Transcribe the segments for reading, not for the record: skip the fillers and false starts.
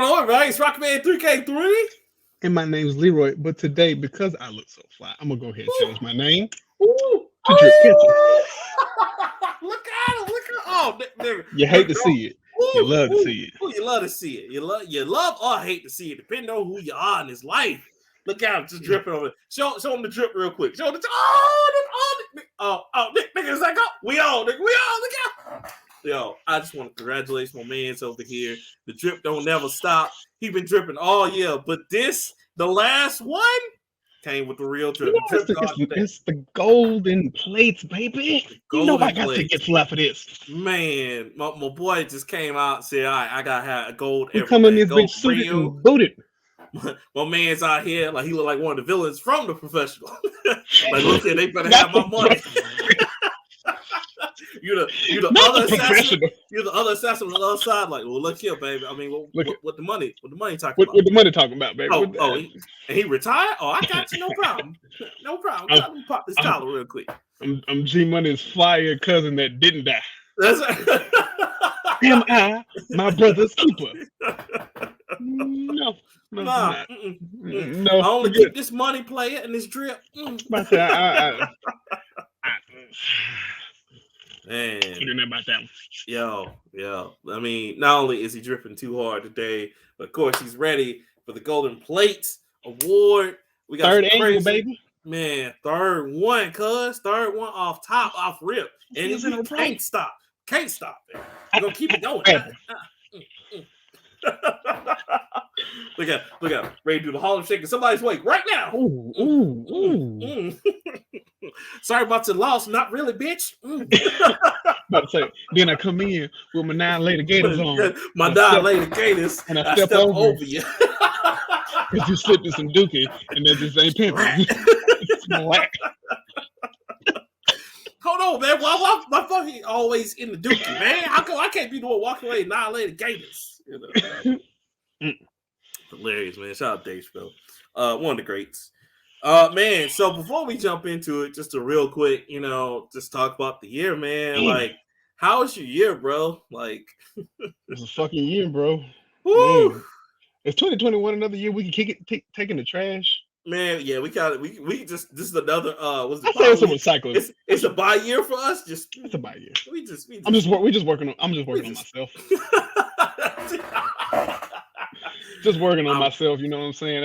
going on, right? It's Rockman3K3. And my name's Leroy, but today, because I look so fly, I'm gonna go ahead and change my name Ooh. to Drip Ketchum. Look at him! Look at oh, nigga. You hate to see it. You love to see it. You love to see it. You love or hate to see it, depending on who you are in this life. Look at him just dripping over. Show him the drip real quick. Show him the nigga, it's like we all, nigga, look out. Yo, I just want to congratulate my man's over here. The drip don't never stop. He been dripping all year, but the last one, came with the real drip. It's the golden plates, baby. You know I got to get flat for this. Man, my boy just came out and said, all right, I got to have a gold. He come in this big suited and booted. My man's out here like he look like one of the villains from The Professional. Like, look here, they better have my money. You're the other assassin. You're the other assassin on the other side. Like, well, look here, baby. I mean, what the money talking about? What the money talking about, baby? And he retired? Oh, I got you. No problem. No problem. Let me pop this collar real quick. I'm G Money's flyer cousin that didn't die. That's right. Am I my brother's keeper? No. I only keep this money player and this drip. Man, about that one. Yo. I mean, not only is he dripping too hard today, but of course he's ready for the Golden Plates Award. We got third annual, baby. Man, third one off rip. And he can't stop. Can't stop it. We're gonna keep it going. Look at ready to do the Harlem Shake in somebody's wake right now. Ooh. Sorry about your loss. Not really, bitch. About to say, then I come in with my 9-later gators on. My 9-later gators, and I step over you. Because you slipped in some dookie, and that just ain't pimping. It's black. Hold on, man. Why my fucking always in the dookie, man? How come I can't be the one walking away 9-later gators? You know? Hilarious, man. Shout out Dave Chappelle. One of the greats. Man, so before we jump into it, just a real quick, just talk about the year, man. Like, how was your year, bro? Like, it's a fucking year, bro. Woo! Man. It's 2021, another year we can kick it, take in the trash. Man, yeah, we just this is another what's I say it's a recycling. It's a buy year for us. It's a buy year. I'm just working on myself. Just working on myself, you know what I'm saying?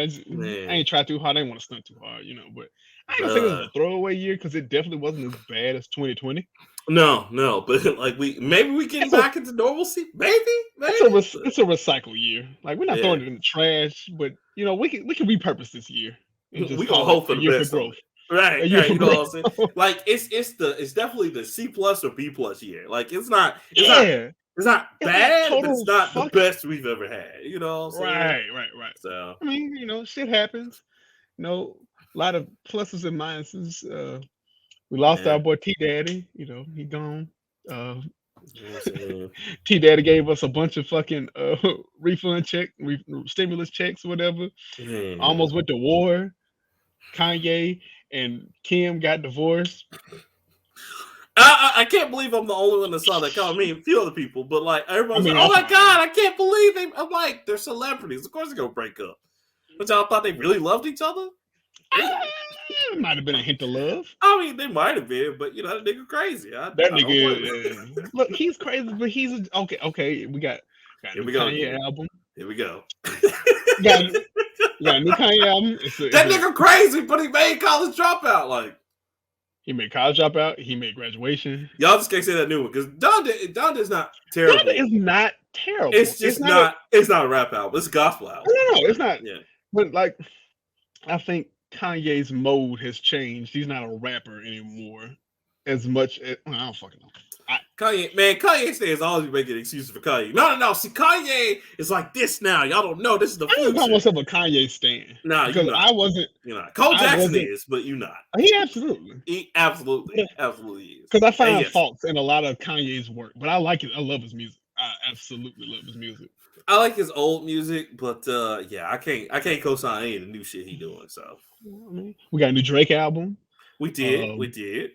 I ain't try too hard. I ain't want to stunt too hard, but I ain't gonna say it was a throwaway year because it definitely wasn't as bad as 2020. No, but like maybe we getting back into normalcy, maybe. It's a recycle year. Like we're not throwing it in the trash, but we can repurpose this year. We gonna hope for the best. For growth. Right. You know what I'm saying? Like it's definitely the C+ or B+ year. Like it's not bad, but it's not the best we've ever had. You know what I'm saying? Right. So I mean, shit happens. A lot of pluses and minuses. We lost our boy T Daddy. He gone. T Daddy gave us a bunch of fucking refund check, stimulus checks, whatever. Almost went to war. Kanye and Kim got divorced. I can't believe I'm the only one that saw that. I mean, a few other people, but like everybody's like, "Oh my god, I can't believe they." I'm like, they're celebrities. Of course they're gonna break up. But y'all thought they really loved each other? It might have been a hint of love. I mean, they might have been, but that nigga crazy. That nigga, look, he's crazy, but he's okay. We got a new Kanye album. Here we go. got a new Kanye album. That nigga crazy, but he made College Dropout. Like he made College Dropout. He made Graduation. Y'all just can't say that new one because Donda is not terrible. Donda is not terrible. It's just it's not a rap album. It's a gospel album. No, it's not. Yeah, but like, I think Kanye's mode has changed. He's not a rapper anymore as much as I don't fucking know. Kanye stands always making excuses for Kanye. No. See, Kanye is like this now. Y'all don't know. This is the future. I don't call myself a Kanye stan. Nah, because I wasn't. You're not. Cole Jackson is, but you're not. He absolutely is. Because I find faults in a lot of Kanye's work, but I like it. I love his music. I absolutely love his music. I like his old music, but I can't co-sign any of the new shit he doing. So we got a new Drake album. We did.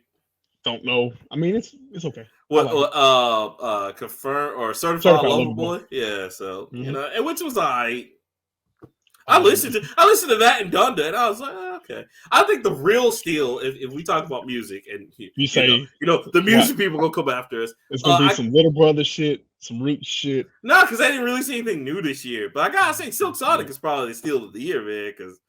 Don't know. I mean, it's okay. What confirm or certified lover boy? Yeah, so you know, and which was alright. I listened to that and Donda, and I was like, okay. I think the real steal, if we talk about music, and you know, the music people gonna come after us. It's gonna be some Little Brother shit, some Root shit. No, because I didn't really see anything new this year. But I gotta say, Silk Sonic is probably the steal of the year, man. Because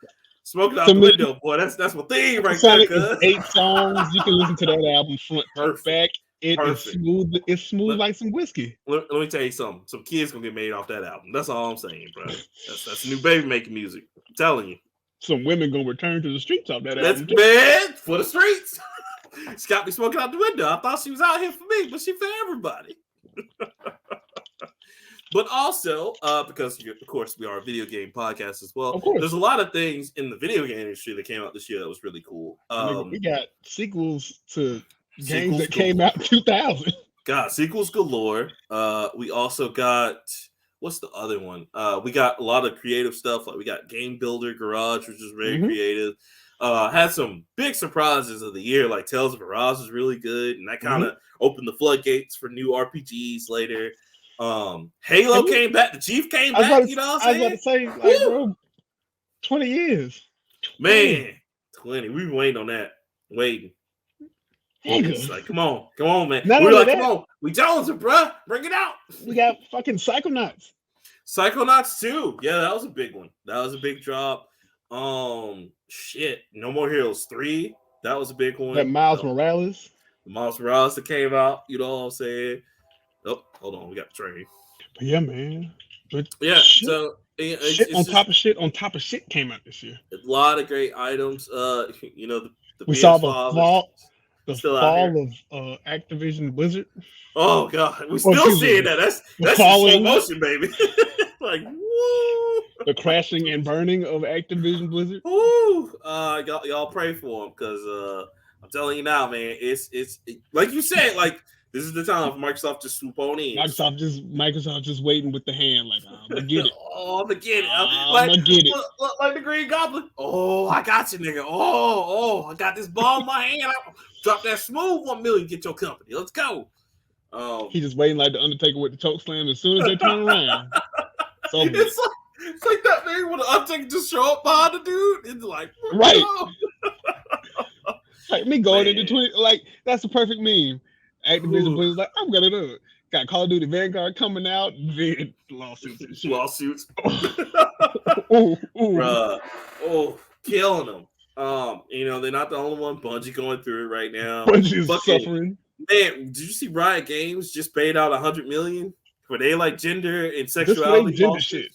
Smoking Out the Window, boy, that's my thing right Sonic there. Is 8 songs. You can listen to that album front to back. It is smooth. It's smooth like some whiskey. Let me tell you something. Some kids gonna get made off that album. That's all I'm saying, bro. That's new baby making music. I'm telling you. Some women gonna return to the streets off that album. That's bad for the streets. Scott be smoking out the window. I thought she was out here for me, but she for everybody. But also, because of course we are a video game podcast as well. There's a lot of things in the video game industry that came out this year that was really cool. We got sequels to games that came out in 2000. God, sequels galore. We also got, what's the other one? We got a lot of creative stuff. Like we got Game Builder Garage, which is very creative. Had some big surprises of the year, like Tales of Arise was really good, and that kind of opened the floodgates for new RPGs later. Halo came back. The Chief came back. You know what I'm saying? I was about to say, like, bro, 20 years. Man, 20. We've been waiting on that. Waiting. It's like, come on, man. We're like, come on. We Jonesing, bro. Bring it out. We got fucking Psychonauts. Psychonauts 2. Yeah, that was a big one. That was a big drop. Shit. No More Heroes 3. That was a big one. That Miles Morales. The Miles Morales that came out. You know what I'm saying? Oh, hold on. We got the train. But yeah, man. But shit. So it's on top of shit came out this year. A lot of great items. You know, we saw the fall of Activision Blizzard. Oh god, we still seeing that. That's slow motion, baby. Like, woo! The crashing and burning of Activision Blizzard. Woo! Y'all pray for them because I'm telling you now, man. It's like you said, like. This is the time for Microsoft to swoop on in. Microsoft just waiting with the hand, like, I'm gonna get it. I'm gonna get it. I'm gonna get it. Like the Green Goblin. Oh, I got you, nigga. Oh, I got this ball in my hand. Drop that smooth 1 million. Get your company. Let's go. He just waiting like the Undertaker with the choke slam. As soon as they turn around, it's like that man when the Undertaker just show up behind the dude. It's like right. Like me going into 20. Like that's the perfect meme. Activision Blizzard's like, I'm gonna do it. Got Call of Duty Vanguard coming out, then lawsuits. Bruh. Killing them. You know, they're not the only one. Bungie going through it right now. Bungie's suffering. Man, did you see Riot Games just paid out $100 million for they like gender and sexuality shit?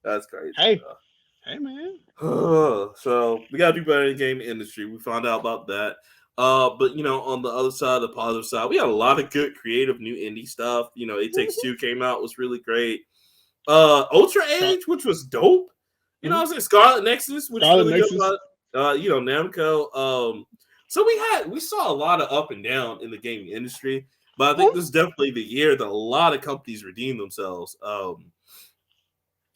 That's crazy. Hey man. So we gotta do better in the game industry. We found out about that. But you know, on the other side, the positive side, we had a lot of good creative new indie stuff. You know, It Takes Two came out, was really great. Ultra Age, which was dope. You know what I'm saying? Scarlet Nexus, which was really good. You know, Namco. So we saw a lot of up and down in the gaming industry, but I think this is definitely the year that a lot of companies redeem themselves.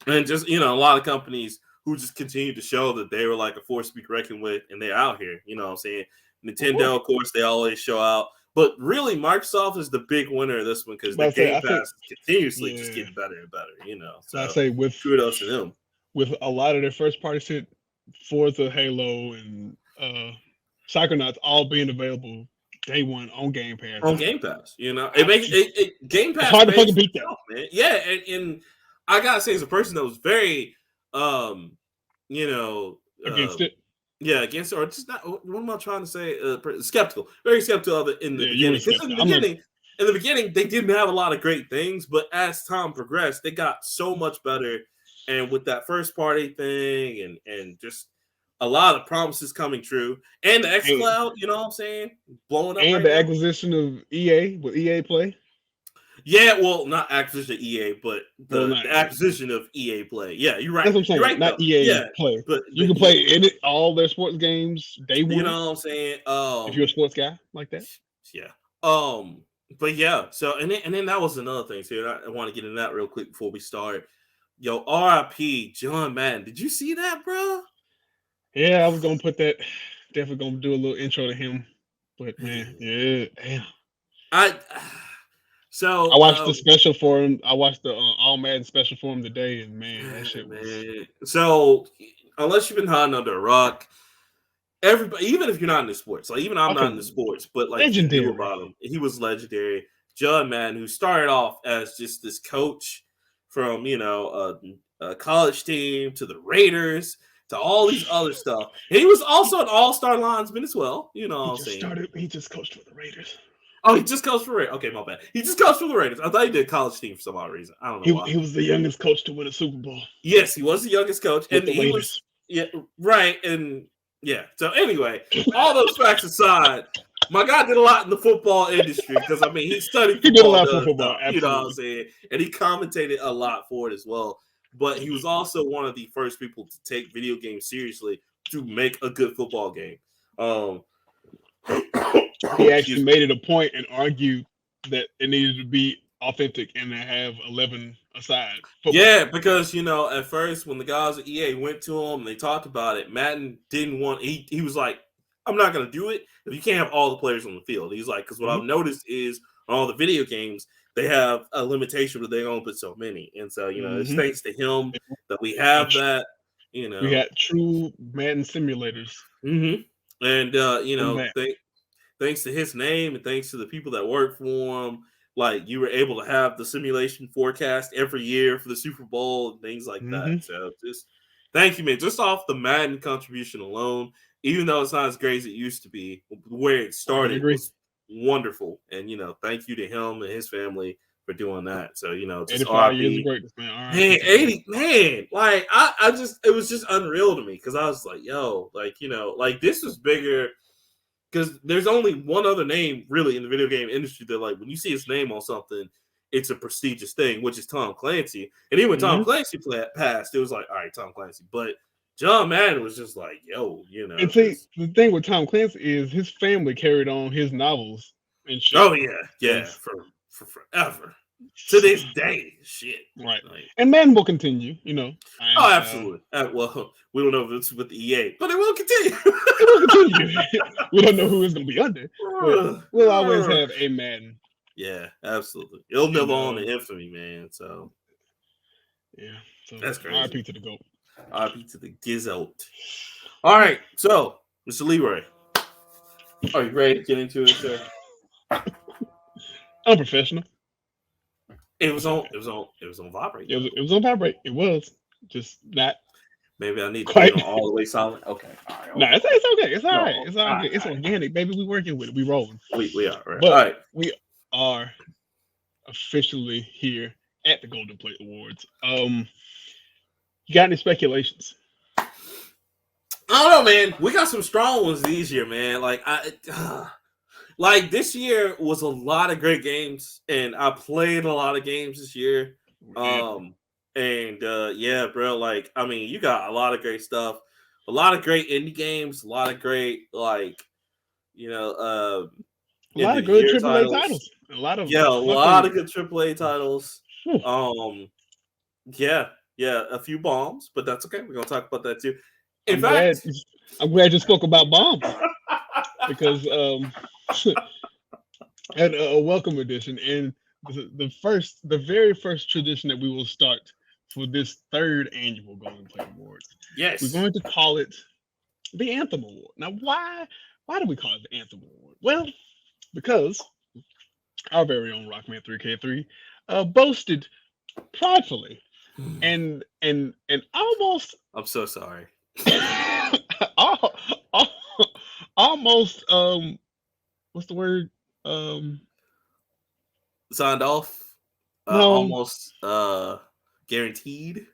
And just, you know, a lot of companies who just continue to show that they were like a force to be reckoned with, and they're out here. You know what I'm saying? Nintendo, of course, they always show out. But really, Microsoft is the big winner of this one because the Game Pass continuously just getting better and better, you know. So I say with kudos to them. With a lot of their first-party shit, Forza, Halo, and Psychonauts all being available day one on Game Pass. On Game Pass, you know. It makes Game Pass. It's hard to fucking beat that. Man. Yeah, and I gotta say, as a person that was very, you know, against it. Yeah, against it, or just not. What am I trying to say? Skeptical, very skeptical of it in the beginning. In the beginning, they didn't have a lot of great things, but as time progressed, they got so much better. And with that first party thing, and just a lot of promises coming true, and the xCloud, you know what I'm saying, blowing up, and the acquisition of EA with EA Play. Yeah, well, not acquisition of EA, but the acquisition of EA Play. Yeah, you're right. That's what I'm saying. Right, not EA Play, but you can play all their sports games day one. You know what I'm saying? If you're a sports guy like that. Yeah. But yeah. So and then that was another thing too. I want to get into that real quick before we start. Yo, RIP John Madden. Did you see that, bro? Yeah, I was gonna put that. Definitely gonna do a little intro to him. But man, yeah, damn. I watched the special for him. I watched the All Madden special for him today, and man, that shit was. Man. So unless you've been hiding under a rock, everybody, even if you're not in the sports, like even I'm not in the sports, but like legendary. you knew about him. He was legendary. John Madden, who started off as just this coach from a college team to the Raiders to all these other stuff. And he was also an all-star linesman as well. You know what I'm saying? He just coached for the Raiders. Oh, he just coached for the Raiders. Okay, my bad. He just coached for the Raiders. I thought he did college team for some odd reason. I don't know why. He was the youngest coach to win a Super Bowl. Yes, he was the youngest coach. With and the he Raiders. Was yeah, right. And yeah. So anyway, all those facts aside, my guy did a lot in the football industry because I mean he studied football. He did a lot for football, stuff, you know what I'm saying? And he commentated a lot for it as well. But he was also one of the first people to take video games seriously to make a good football game. He actually made it a point and argued that it needed to be authentic and to have 11 aside. Football. Yeah, because at first when the guys at EA went to him and they talked about it, Madden didn't want. He was like, "I'm not going to do it if you can't have all the players on the field." He's like, "Because what I've noticed is on all the video games they have a limitation where they only put so many, and so it's thanks to him that we have that. We got true Madden simulators." And thanks to his name and thanks to the people that work for him, like you were able to have the simulation forecast every year for the Super Bowl and things like that. So just thank you, man. Just off the Madden contribution alone, even though it's not as great as it used to be, where it started was wonderful. And thank you to him and his family for doing that. So just 85 years of greatness, man. Man, 80, man. Like I just, it was just unreal to me because I was like, yo, like this was bigger. Because there's only one other name really in the video game industry that, like, when you see his name on something, it's a prestigious thing, which is Tom Clancy. And even when Tom Clancy passed, it was like, all right, Tom Clancy. But John Madden was just like, yo, And see, the thing with Tom Clancy is his family carried on his novels and shit. Oh yeah, for forever. To this day, shit. Right. And Madden will continue, Oh, absolutely. Well, we don't know if it's with the EA, but it will continue. It will continue. We don't know who it's going to be under. But we'll always have a Madden. Yeah, absolutely. It'll live on the infamy, man. So, yeah. So that's crazy. RIP to the GOAT. RIP to the Gizote. All right. So, Mr. Leroy, are you ready to get into it, sir? I'm professional. It was on vibrate. It was on vibrate. It was just not. Maybe I need to put it on all the way silent. Okay. All right. No, it's okay. It's all right. It's all good. It's organic, baby. We working with it. We rolling. We are right. But all right. We are officially here at the Golden Plate Awards. You got any speculations? I don't know, man. We got some strong ones this year, man. Like this year was a lot of great games, and I played a lot of games this year. Yeah, bro. Like, I mean, you got a lot of great stuff, a lot of great indie games, a lot of great a lot of good AAA titles. A lot of good AAA titles. A few bombs, but that's okay. We're gonna talk about that too. I'm glad you spoke about bombs because at a welcome edition and the very first tradition that we will start for this third annual Golden Plate Awards. Yes, we're going to call it the Anthem Award. Now, why do we call it the Anthem Award? Well, because our very own Rockman3K3 boasted pridefully and almost. I'm so sorry. Almost what's the word? Signed off. No. Almost guaranteed.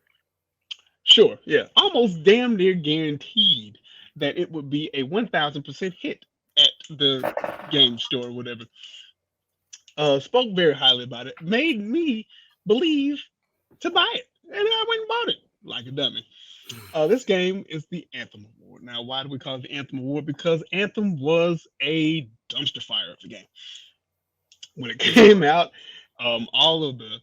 Sure, yeah. Almost damn near guaranteed that it would be a 1,000% hit at the game store or whatever. Spoke very highly about it. Made me believe to buy it. And I went and bought it like a dummy. This game is the Anthem Award. Now, why do we call it the Anthem Award? Because Anthem was a dumpster fire of the game. When it came out, all the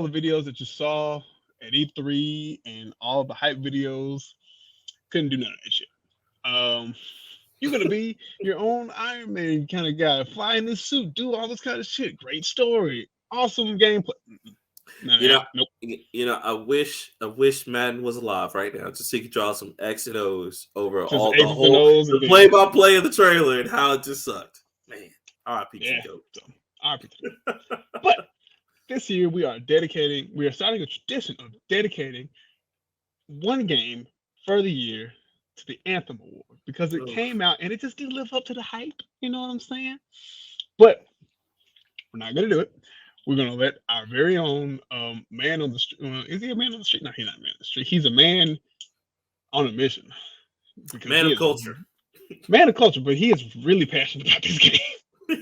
videos that you saw at E3 and all the hype videos couldn't do none of that shit. You're gonna be your own Iron Man kind of guy, fly in this suit, do all this kind of shit. Great story, awesome gameplay. You know, Nope. I wish Madden was alive right now, just so he could draw some X and O's over Just all X's and O's the play by play of the trailer and how it just sucked. Man, R.I.P. Yeah. to So, R.I.P. But this year we are starting a tradition of dedicating one game for the year to the Anthem Award because it came out and it just didn't live up to the hype. You know what I'm saying? But we're not gonna do it. We're gonna let our very own man on the street. Is he a man on the street? No, he's not a man on the street. He's a man on a mission. Man of culture. Man of culture, but he is really passionate about this game.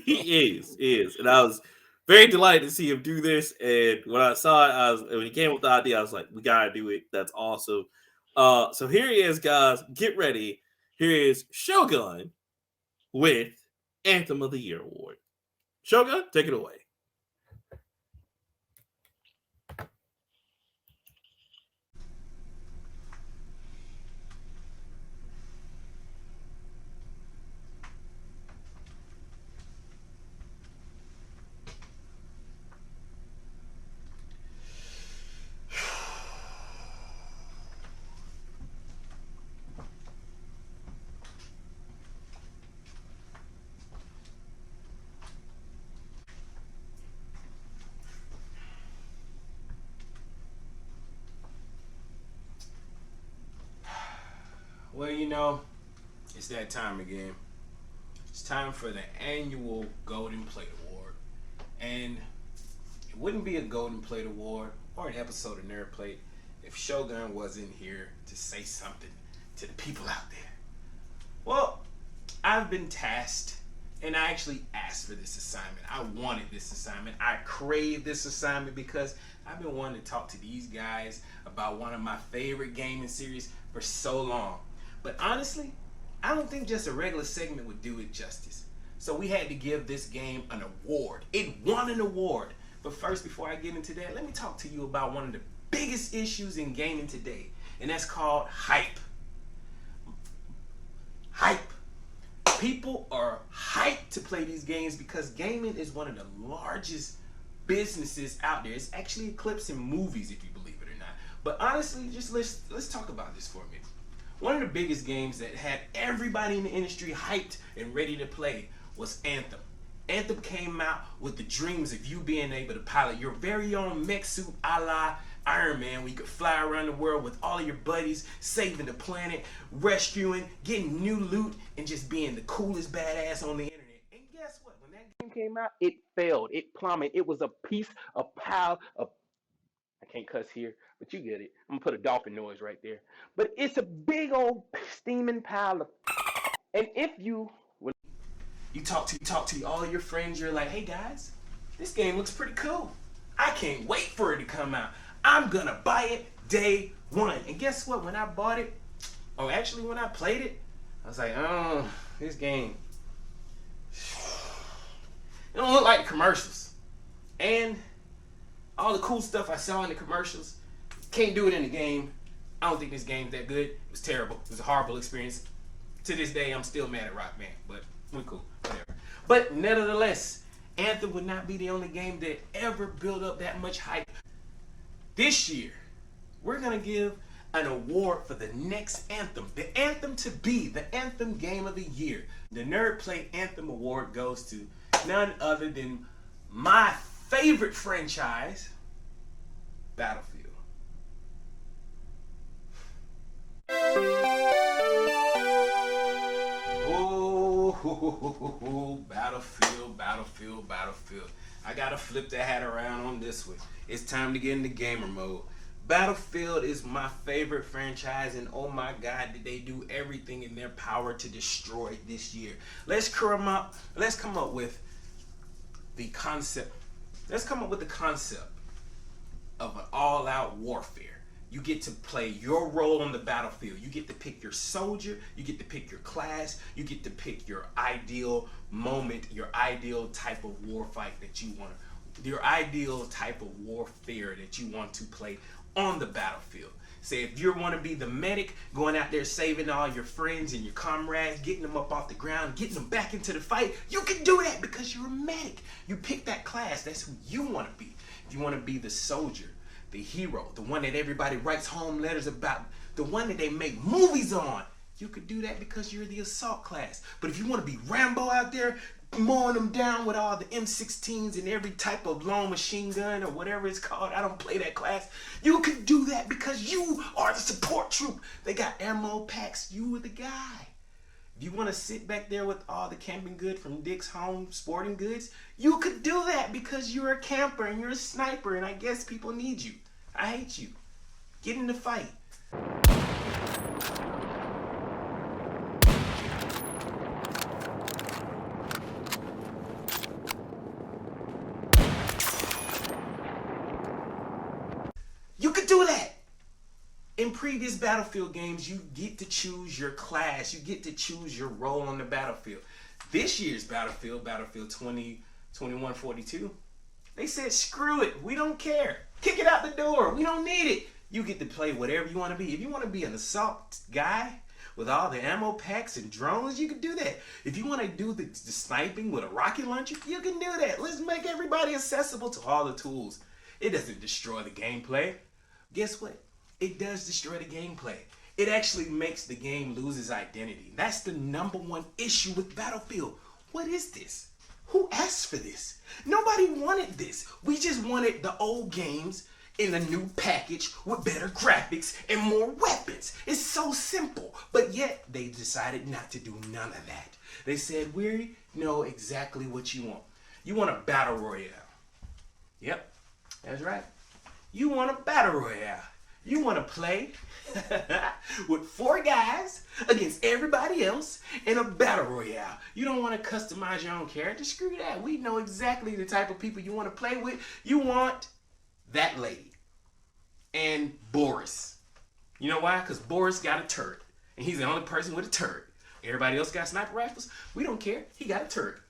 He is, and I was very delighted to see him do this. And when I saw it, when he came with the idea, I was like, "We gotta do it. That's awesome." So here he is, guys. Get ready. Here is Shogun with Anthem of the Year award. Shogun, take it away. Well, you know, it's that time again. It's time for the annual Golden Plate Award. And it wouldn't be a Golden Plate Award or an episode of Nerd Plate if Shogun wasn't here to say something to the people out there. Well, I've been tasked, and I actually asked for this assignment. I wanted this assignment. I craved this assignment because I've been wanting to talk to these guys about one of my favorite gaming series for so long. But honestly, I don't think just a regular segment would do it justice. So we had to give this game an award. It won an award. But first, before I get into that, let me talk to you about one of the biggest issues in gaming today, and that's called hype. Hype. People are hyped to play these games because gaming is one of the largest businesses out there. It's actually eclipsing movies, if you believe it or not. But honestly, just let's talk about this for a minute. One of the biggest games that had everybody in the industry hyped and ready to play was Anthem. Anthem came out with the dreams of you being able to pilot your very own mech suit a la Iron Man, where you could fly around the world with all of your buddies, saving the planet, rescuing, getting new loot, and just being the coolest badass on the internet. And guess what? When that game came out, it failed. It plummeted. It was a pile of, I can't cuss here, but you get it. I'm gonna put a dolphin noise right there. But it's a big old steaming pile of, and if you talk to all your friends, you're like, hey guys, this game looks pretty cool. I can't wait for it to come out. I'm gonna buy it day one. And guess what? When I bought it, or actually when I played it, I was like, oh, this game, it don't look like the commercials. And all the cool stuff I saw in the commercials, can't do it in the game. I don't think this game's that good. It was terrible. It was a horrible experience. To this day, I'm still mad at Rockman, but we're cool, whatever. But nevertheless, Anthem would not be the only game that ever built up that much hype. This year, we're gonna give an award for the next Anthem. The Anthem to be the Anthem Game of the Year. The Nerd Plate Anthem Award goes to none other than my favorite franchise, Battlefield. Oh, Battlefield. I gotta flip the hat around on this one. It's time to get into gamer mode. Battlefield is my favorite franchise, and oh my god, did they do everything in their power to destroy it this year. Let's come up with the concept. Let's come up with the concept of an all-out warfare. You get to play your role on the battlefield. You get to pick your soldier, you get to pick your class, you get to pick your ideal moment, your ideal type of war fight that you want, your ideal type of warfare that you want to play on the battlefield. Say if you want to be the medic, going out there saving all your friends and your comrades, getting them up off the ground, getting them back into the fight, you can do that because you're a medic. You pick that class. That's who you want to be. If you want to be the soldier, the hero, the one that everybody writes home letters about, the one that they make movies on, you could do that because you're the assault class. But if you want to be Rambo out there, mowing them down with all the M16s and every type of long machine gun or whatever it's called, I don't play that class, you could do that because you are the support troop. They got ammo packs, you are the guy. If you want to sit back there with all the camping good from Dick's Home Sporting Goods, you could do that because you're a camper and you're a sniper and I guess people need you. I hate you. Get in the fight. You could do that. In previous Battlefield games, you get to choose your class. You get to choose your role on the battlefield. This year's Battlefield 2042, they said, screw it. We don't care. Kick it out the door. We don't need it. You get to play whatever you want to be. If you want to be an assault guy with all the ammo packs and drones, you can do that. If you want to do the sniping with a rocket launcher, you can do that. Let's make everybody accessible to all the tools. It doesn't destroy the gameplay. Guess what? It does destroy the gameplay. It actually makes the game lose its identity. That's the #1 issue with Battlefield. What is this? Who asked for this? Nobody wanted this. We just wanted the old games in a new package with better graphics and more weapons. It's so simple. But yet they decided not to do none of that. They said, we know exactly what you want. You want a battle royale. Yep, that's right. You want a battle royale. You want to play with 4 guys against everybody else in a battle royale. You don't want to customize your own character. Screw that. We know exactly the type of people you want to play with. You want that lady and Boris. You know why? Because Boris got a turret. And he's the only person with a turret. Everybody else got sniper rifles. We don't care. He got a turret.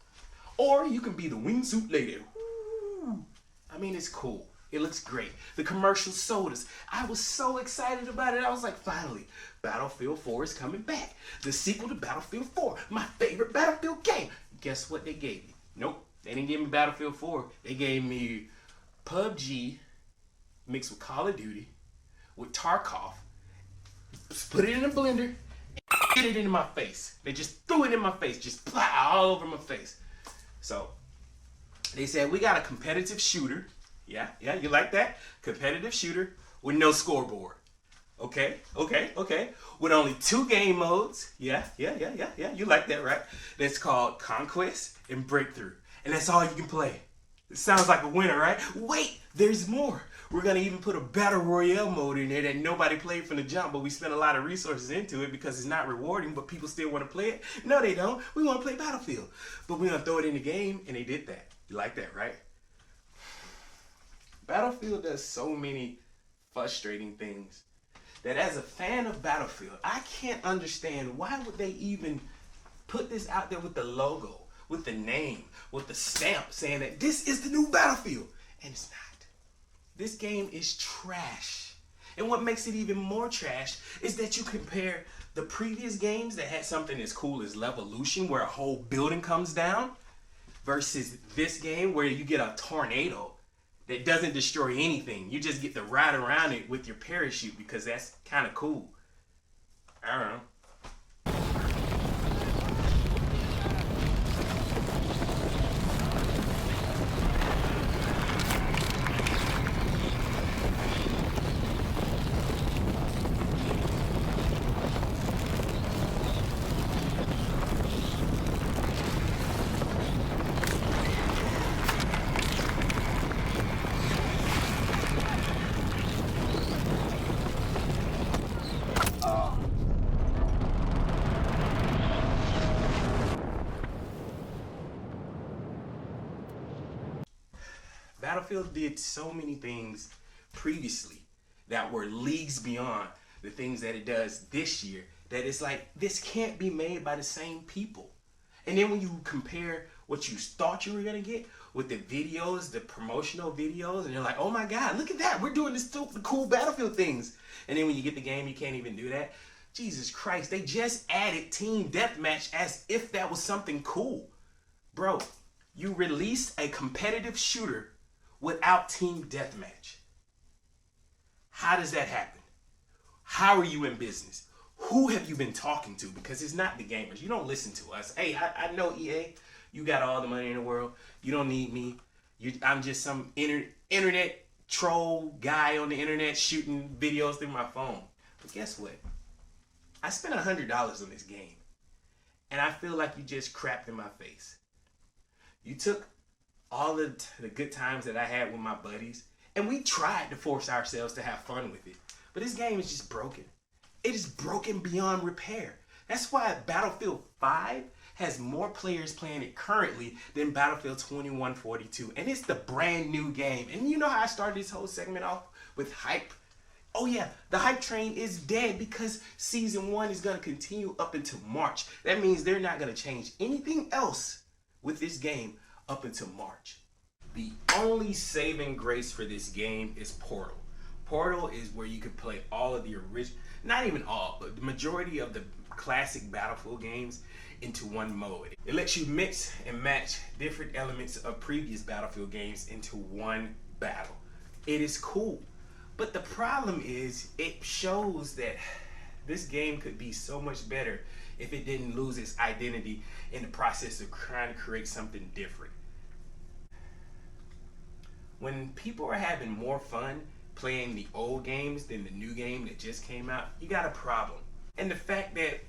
Or you can be the wingsuit lady. Ooh. I mean, it's cool. It looks great. The commercial sodas. I was so excited about it. I was like, finally, Battlefield 4 is coming back. The sequel to Battlefield 4. My favorite Battlefield game. Guess what they gave me? Nope. They didn't give me Battlefield 4. They gave me PUBG mixed with Call of Duty with Tarkov. Put it in a blender and get it into my face. They just threw it in my face. Just plow all over my face. So, they said, we got a competitive shooter. Yeah, you like that? Competitive shooter with no scoreboard. Okay. With only 2 game modes. Yeah. You like that, right? That's called Conquest and Breakthrough. And that's all you can play. It sounds like a winner, right? Wait, there's more. We're going to even put a Battle Royale mode in there that nobody played from the jump, but we spent a lot of resources into it because it's not rewarding, but people still want to play it. No, they don't. We want to play Battlefield. But we're going to throw it in the game, and they did that. You like that, right? Battlefield does so many frustrating things that as a fan of Battlefield, I can't understand why would they even put this out there with the logo, with the name, with the stamp saying that this is the new Battlefield. And it's not. This game is trash. And what makes it even more trash is that you compare the previous games that had something as cool as Levolution where a whole building comes down versus this game where you get a tornado that doesn't destroy anything. You just get to ride around it with your parachute because that's kind of cool. I don't know. Battlefield did so many things previously that were leagues beyond the things that it does this year that it's like, this can't be made by the same people. And then when you compare what you thought you were gonna get with the videos, the promotional videos, and you're like, oh my God, look at that. We're doing this stupid cool Battlefield things. And then when you get the game, you can't even do that. Jesus Christ, they just added Team Deathmatch as if that was something cool. Bro, you released a competitive shooter without Team Deathmatch. How does that happen? How are you in business? Who have you been talking to? Because it's not the gamers. You don't listen to us. Hey, I know EA. You got all the money in the world. You don't need me. I'm just some internet troll guy on the internet shooting videos through my phone. But guess what? I spent $100 on this game. And I feel like you just crapped in my face. You took all of the good times that I had with my buddies, and we tried to force ourselves to have fun with it. But this game is just broken. It is broken beyond repair. That's why Battlefield 5 has more players playing it currently than Battlefield 2142. And it's the brand new game. And you know how I started this whole segment off with hype? Oh yeah, the hype train is dead because Season 1 is going to continue up until March. That means they're not going to change anything else with this game up until March. The only saving grace for this game is Portal. Portal is where you can play all of the original, not even all, but the majority of the classic Battlefield games into one mode. It lets you mix and match different elements of previous Battlefield games into one battle. It is cool. But the problem is it shows that this game could be so much better if it didn't lose its identity in the process of trying to create something different. When people are having more fun playing the old games than the new game that just came out, you got a problem. And the fact that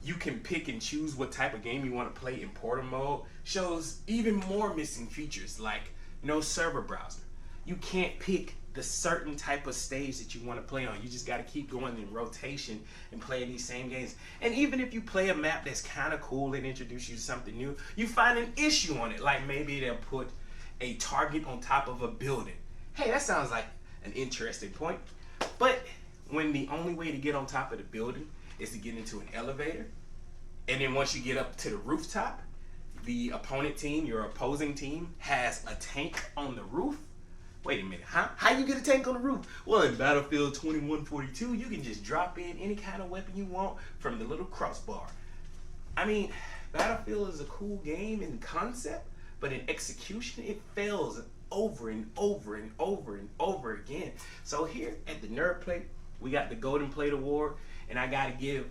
you can pick and choose what type of game you want to play in portal mode shows even more missing features, like no server browser. You can't pick the certain type of stage that you want to play on. You just got to keep going in rotation and playing these same games. And even if you play a map that's kind of cool and introduce you to something new, you find an issue on it. Like maybe they'll put a target on top of a building. Hey, that sounds like an interesting point. But when the only way to get on top of the building is to get into an elevator, and then once you get up to the rooftop, the opponent team, your opposing team, has a tank on the roof. Wait a minute, huh? How you get a tank on the roof? Well, in Battlefield 2142, you can just drop in any kind of weapon you want from the little crossbar. I mean, Battlefield is a cool game in concept, but in execution, it fails over and over and over and over again. So here at the Nerd Plate, we got the Golden Plate Award, and I gotta give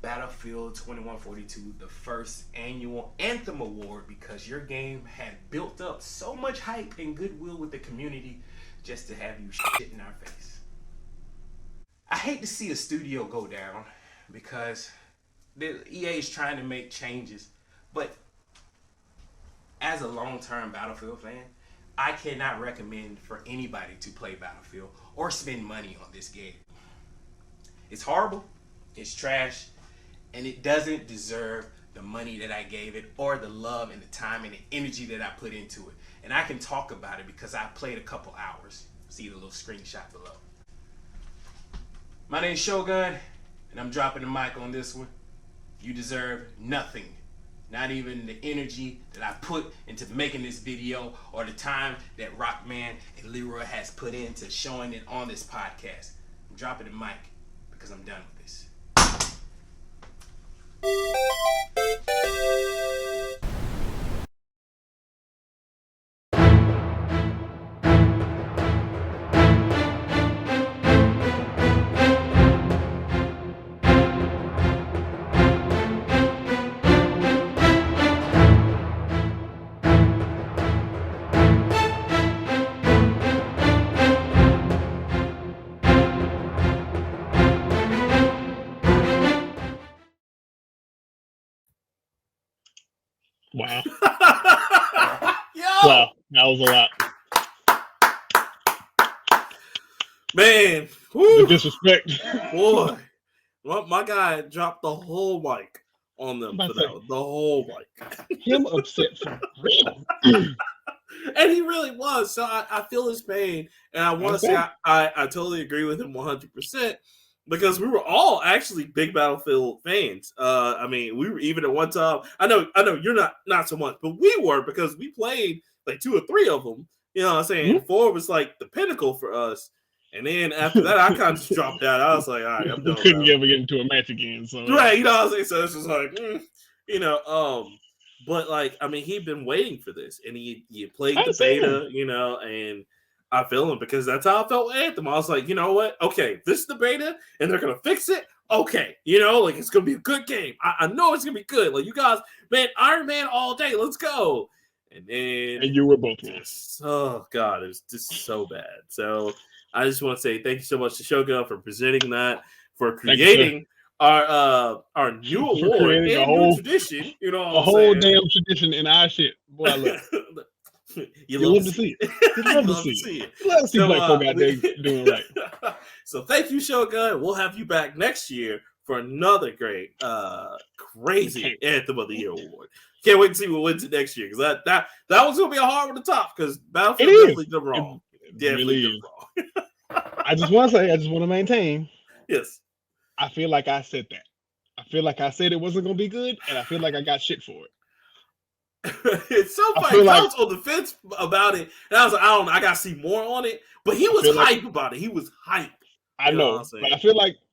Battlefield 2142 the first annual Anthem Award because your game had built up so much hype and goodwill with the community just to have you shit in our face. I hate to see a studio go down because the EA is trying to make changes, but as a long-term Battlefield fan, I cannot recommend for anybody to play Battlefield or spend money on this game. It's horrible, it's trash, and it doesn't deserve the money that I gave it or the love and the time and the energy that I put into it. And I can talk about it because I played a couple hours. See the little screenshot below. My name's Shogun, and I'm dropping the mic on this one. You deserve nothing. Not even the energy that I put into making this video or the time that Rockman and Leroy has put into showing it on this podcast. I'm dropping the mic because I'm done with this. Wow. Yo! Wow. That was a lot. Man, The whew, disrespect. boy. My guy dropped the whole mic on them I'm for about to that one. The whole mic. Him upset for real. And he really was. So I feel his pain. And I want to say I totally agree with him 100%. because we were all actually big Battlefield fans. I mean, we were even at one time. I know you're not so much, but we were because we played like 2 or 3 of them. You know what I'm saying? Mm-hmm. 4 was like the pinnacle for us. And then after that, I kind of just dropped out. I was like, all right, I'm done. Couldn't ever get into a match again. So right, you know what I'm saying? So it's just like, but like, I mean, he'd been waiting for this, and he played the beta, and I feel him because that's how I felt with Anthem. I was like, you know what? Okay, this is the beta, and they're gonna fix it. Okay, like it's gonna be a good game. I know it's gonna be good. Like you guys, man, Iron Man all day. Let's go. And you were both wrong. Oh god, it was just so bad. So I just want to say thank you so much to Shogun for presenting that, for creating our new award and new tradition. You know, a whole damn tradition in our shit. Boy, I love it. You love to see it. You love to see it. You love to see black folk out there doing right. So thank you, Shogun. We'll have you back next year for another great, crazy Anthem of the Year award. Can't wait to see what wins it next year, because that was gonna be a hard one to top, because Battlefield definitely did wrong. Definitely did wrong. I just want to maintain. Yes. I feel like I said that. I feel like I said it wasn't gonna be good, and I feel like I got shit for it. It's so funny. I was on the fence about it, and I was like, I don't know, I gotta see more on it. But he was hype about it. He was hype. I know, but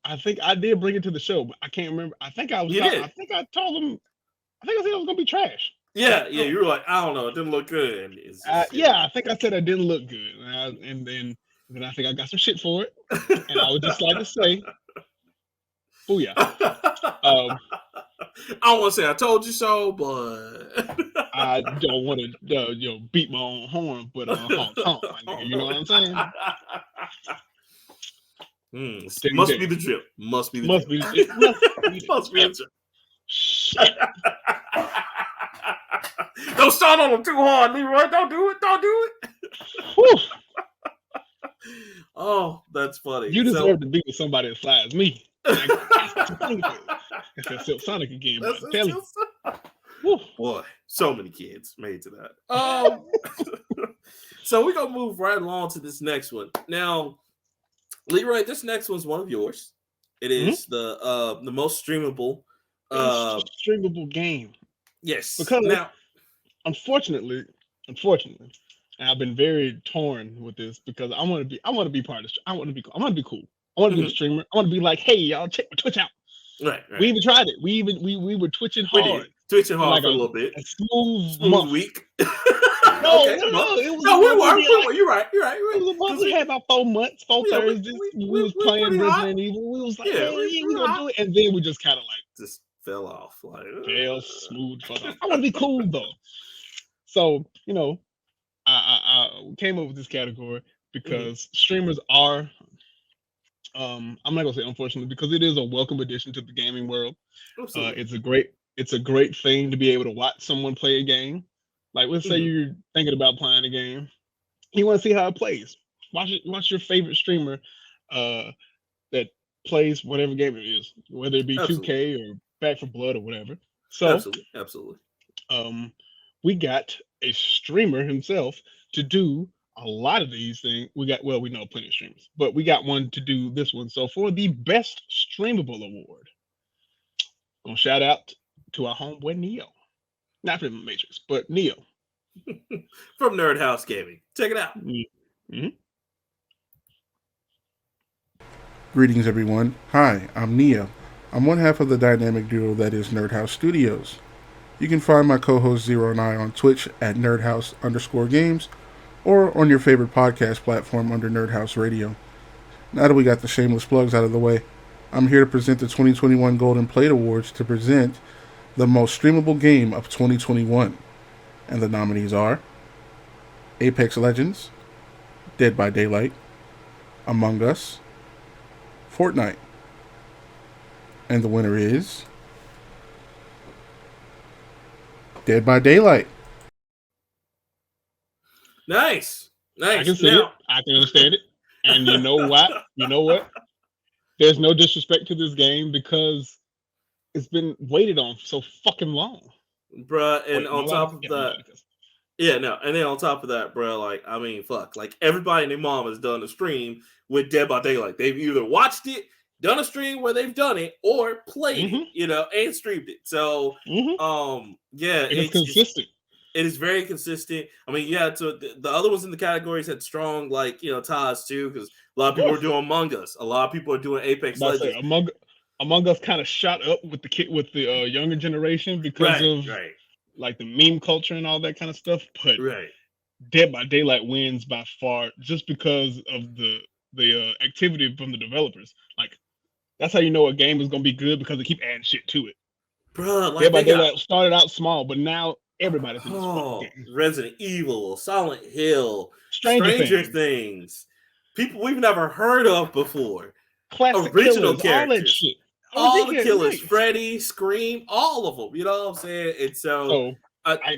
I think I did bring it to the show, but I can't remember. I think I was. I think I told him. I think I said it was gonna be trash. Yeah. You were like, I don't know, it didn't look good. I think I said it didn't look good, and then I think I got some shit for it, and I would just like to say, booyah. I don't want to say I told you so, but I don't want to, beat my own horn, but honk, you know what I'm saying? Must be the drip. Must be the drip. Must be the drip. Shit. Don't start on them too hard, Leroy. Don't do it. Oh, that's funny. You deserve to be with somebody as fly as me. It's that Silk Sonic again. Boy, so many kids made to that. So we're gonna move right along to this next one. Now, Leroy, this next one's one of yours. It is the most streamable game. Yes. Because now, unfortunately, and I've been very torn with this because I want to be part of this. I want to be cool. I want to be the streamer. I want to be like, hey, y'all, check my Twitch out. Right. We even tried it. We were twitching hard. Twitching hard like for a little bit. A smooth week. No, we were. You're right. It was a month. We had about 4 months, 4 Thursdays. We was playing Resident Evil. We was like, we gonna do it, and then we just kind of like just fell off. Like fell smooth. I want to be cool though. So I came up with this category because streamers are. I'm not gonna say unfortunately, because it is a welcome addition to the gaming world. It's a great thing to be able to watch someone play a game. Like, let's say you're thinking about playing a game, you want to see how it plays. Watch your favorite streamer that plays whatever game it is, whether it be 2K or Back 4 Blood or whatever. So absolutely. We got a streamer himself to do a lot of these things. We know plenty of streamers, but we got one to do this one. So for the best streamable award, I'm gonna shout out to our homeboy Neo. Not from Matrix, but Neo. From Nerd House Gaming. Check it out. Mm-hmm. Greetings, everyone. Hi, I'm Neo. I'm one half of the dynamic duo that is Nerd House Studios. You can find my co-host Zero and I on Twitch at nerdhouse_games or on your favorite podcast platform under Nerd House Radio. Now that we got the shameless plugs out of the way, I'm here to present the 2021 Golden Plate Awards to present the most streamable game of 2021. And the nominees are Apex Legends, Dead by Daylight, Among Us, Fortnite. And the winner is Dead by Daylight. Nice. I can see it. I can understand it. And you know what? There's no disrespect to this game because it's been waited on so fucking long. Bruh, and on top of that, and then on top of that, bruh, like, I mean, fuck, like, everybody and their mom has done a stream with Dead by Daylight. They've either watched it done a stream where they've done it or played Mhm. it, you know, and streamed it. So, yeah, It's consistent. it is very consistent. I mean, yeah, so the other ones in the categories had strong, like, you know, ties too, because a lot of people are doing Among Us. A lot of people are doing Apex I'm about to Legends. say, Among Us kind of shot up with the younger generation because of like the meme culture and all that kind of stuff. But Dead by Daylight wins by far just because of the activity from the developers. Like, that's how you know a game is gonna be good, because they keep adding shit to it. Bro, like Dead by Daylight started out small, but now everybody's in this fucking game. Resident Evil, Silent Hill, Stranger Things, people we've never heard of before, classic original killers, characters, all that shit. all the killers, Freddy, Scream, all of them. You know what I'm saying? And so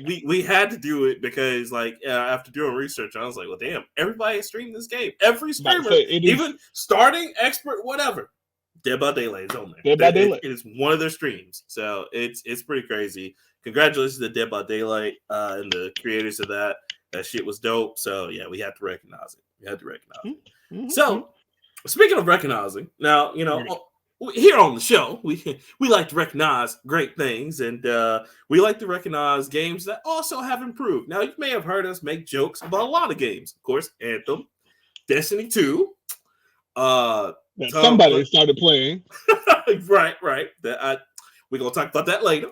we had to do it because, like, after doing research, I was like, well, damn, everybody is streaming this game. Every streamer, even starting expert, whatever. Dead by Daylight is on there. Dead by Daylight. It is one of their streams, so it's pretty crazy. Congratulations to Dead by Daylight and the creators of that. That shit was dope. So yeah, we had to recognize it. So speaking of recognizing, now you know here on the show we like to recognize great things, and we like to recognize games that also have improved. Now you may have heard us make jokes about a lot of games, of course, Anthem, Destiny 2. Somebody started playing. right. We're gonna talk about that later.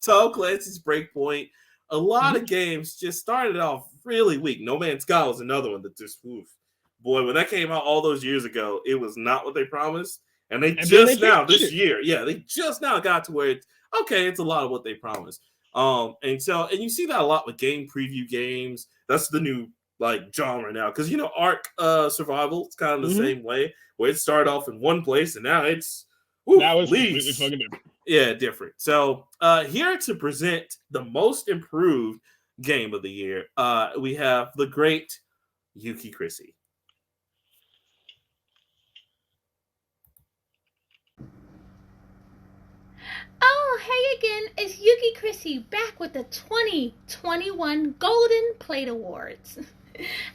Tom Clancy's Breakpoint. A lot of games just started off really weak. No Man's Sky was another one that just boy, when that came out all those years ago, it was not what they promised. And they just now this year, they just now got to where it's okay, it's a lot of what they promised. And you see that a lot with game preview games. That's the new like genre now, because you know Ark Survival, it's kind of the same way, where it started off in one place and now it's completely fucking different. Yeah, different. So here to present the most improved game of the year, we have the great Yuki Chrissy. Oh, hey again, it's Yuki Chrissy back with the 2021 Golden Plate Awards.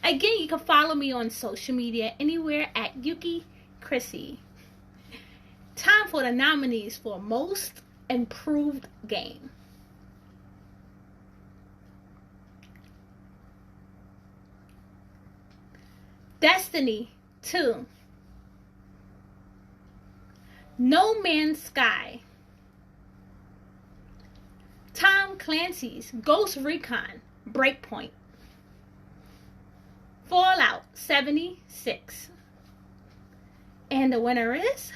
Again, you can follow me on social media anywhere at Yuki Chrissy. Time for the nominees for Most Improved Game. Destiny 2. No Man's Sky. Tom Clancy's Ghost Recon Breakpoint. Fallout 76. And the winner is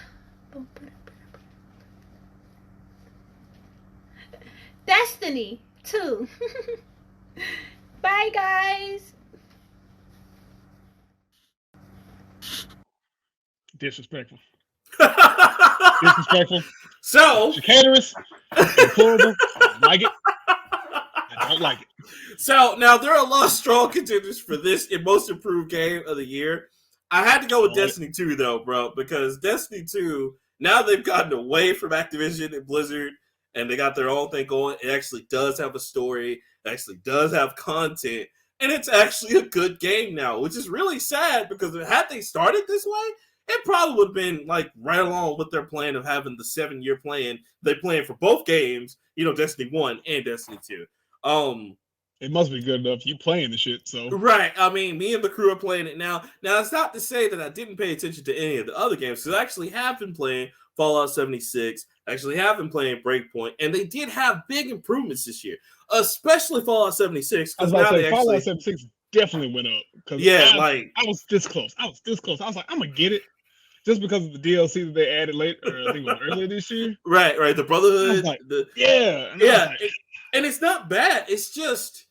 Destiny 2. Bye, guys. Disrespectful. Disrespectful. So, chicanerous. Horrible. I don't like it. I don't like it. So now there are a lot of strong contenders for this most improved game of the year. I had to go with Destiny 2 though, bro, because Destiny 2, now they've gotten away from Activision and Blizzard and they got their own thing going. It actually does have a story. It actually does have content. And it's actually a good game now, which is really sad because had they started this way, it probably would have been like right along with their plan of having the 7-year plan. They planned for both games, you know, Destiny 1 and Destiny 2. It must be good enough. You playing the shit, so right. I mean, me and the crew are playing it now. Now, it's not to say that I didn't pay attention to any of the other games, because I actually have been playing Fallout 76. I actually have been playing Breakpoint, and they did have big improvements this year, especially Fallout 76. I was about to say, Fallout 76 definitely went up. Yeah, I was this close. I was like, I'm gonna get it. Just because of the DLC that they added later, I think it was earlier this year. Right. The Brotherhood. Like, And it's not bad. It's just,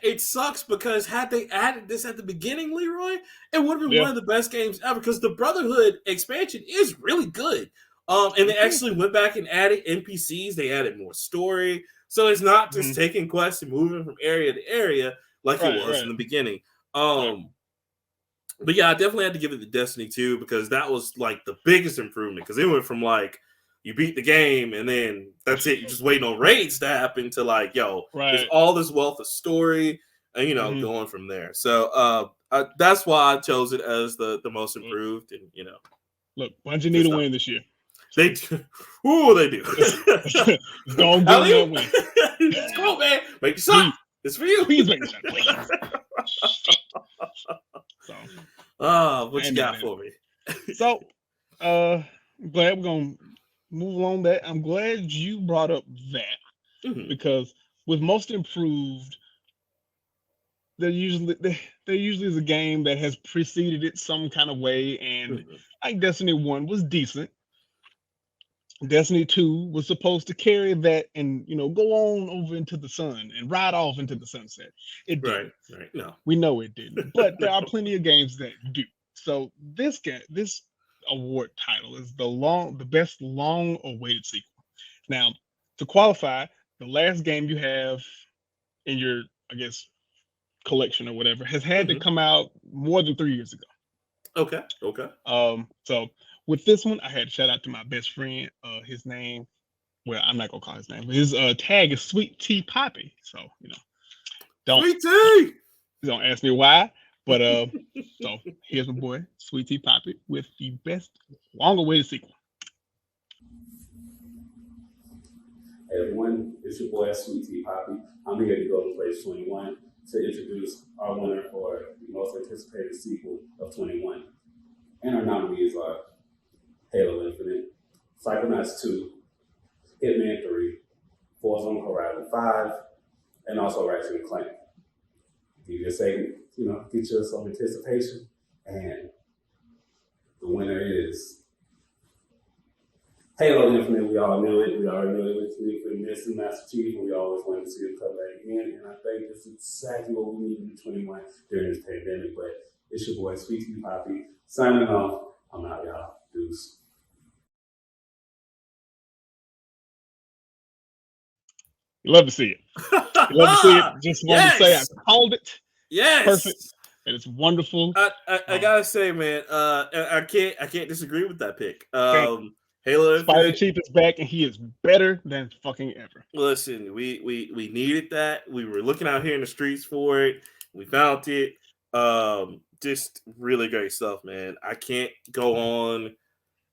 it sucks because had they added this at the beginning, Leroy, it would have been one of the best games ever, because the Brotherhood expansion is really good. And they actually went back and added NPCs. They added more story. So it's not just taking quests and moving from area to area like it was in the beginning. But yeah, I definitely had to give it to Destiny 2 because that was like the biggest improvement, because it went from like you beat the game and then that's it. You're just waiting on raids to happen to like, there's all this wealth of story and, you know, going from there. So that's why I chose it as the most improved. And, you know, Look, Bungie need a win this year. They do. Ooh, they do. Don't give them win. Come on, man. Make it stop. It's for you. Please make it stop. Please. What you got for me? So, I'm glad we're gonna move along that. I'm glad you brought up that because with Most Improved, there usually is a game that has preceded it some kind of way, and like Destiny 1 was decent. Destiny 2 was supposed to carry that and go on over into the sun and ride off into the sunset. It didn't. Right. No, we know it didn't. But there are plenty of games that do. So this award title is the best long-awaited sequel. Now, to qualify, the last game you have in your, I guess, collection or whatever has had to come out more than 3 years ago. Okay. So with this one, I had to shout out to my best friend. His name, well, I'm not gonna call his name, but his tag is Sweet Tea Poppy. So Sweet Tea. Don't ask me why, but so here's my boy Sweet Tea Poppy with the best long-awaited sequel. Hey everyone, it's your boy Sweet Tea Poppy. I'm here to Golden Place 21 to introduce our winner for the most anticipated sequel of 21. And our nominees are Halo Infinite, Psychonauts 2, Hitman 3, Forza Horizon 5, and also Ratchet & Clank. You just say, get you some anticipation, and the winner is Halo Infinite. We all knew it. We already knew it was for missing Master Chief, and we always wanted to see him come back again. And I think this is exactly what we needed in 21 during this pandemic. But it's your boy Sweet Tea Poppy signing off. I'm out, y'all. Deuce. You love to see it. You love to see it. Just wanted to say I called it. Yes. Perfect. And it's wonderful. I gotta say, man, I can't disagree with that pick. Halo Spider Chief is back, and he is better than fucking ever. Listen, we needed that. We were looking out here in the streets for it. We found it. Just really great stuff, man. I can't go on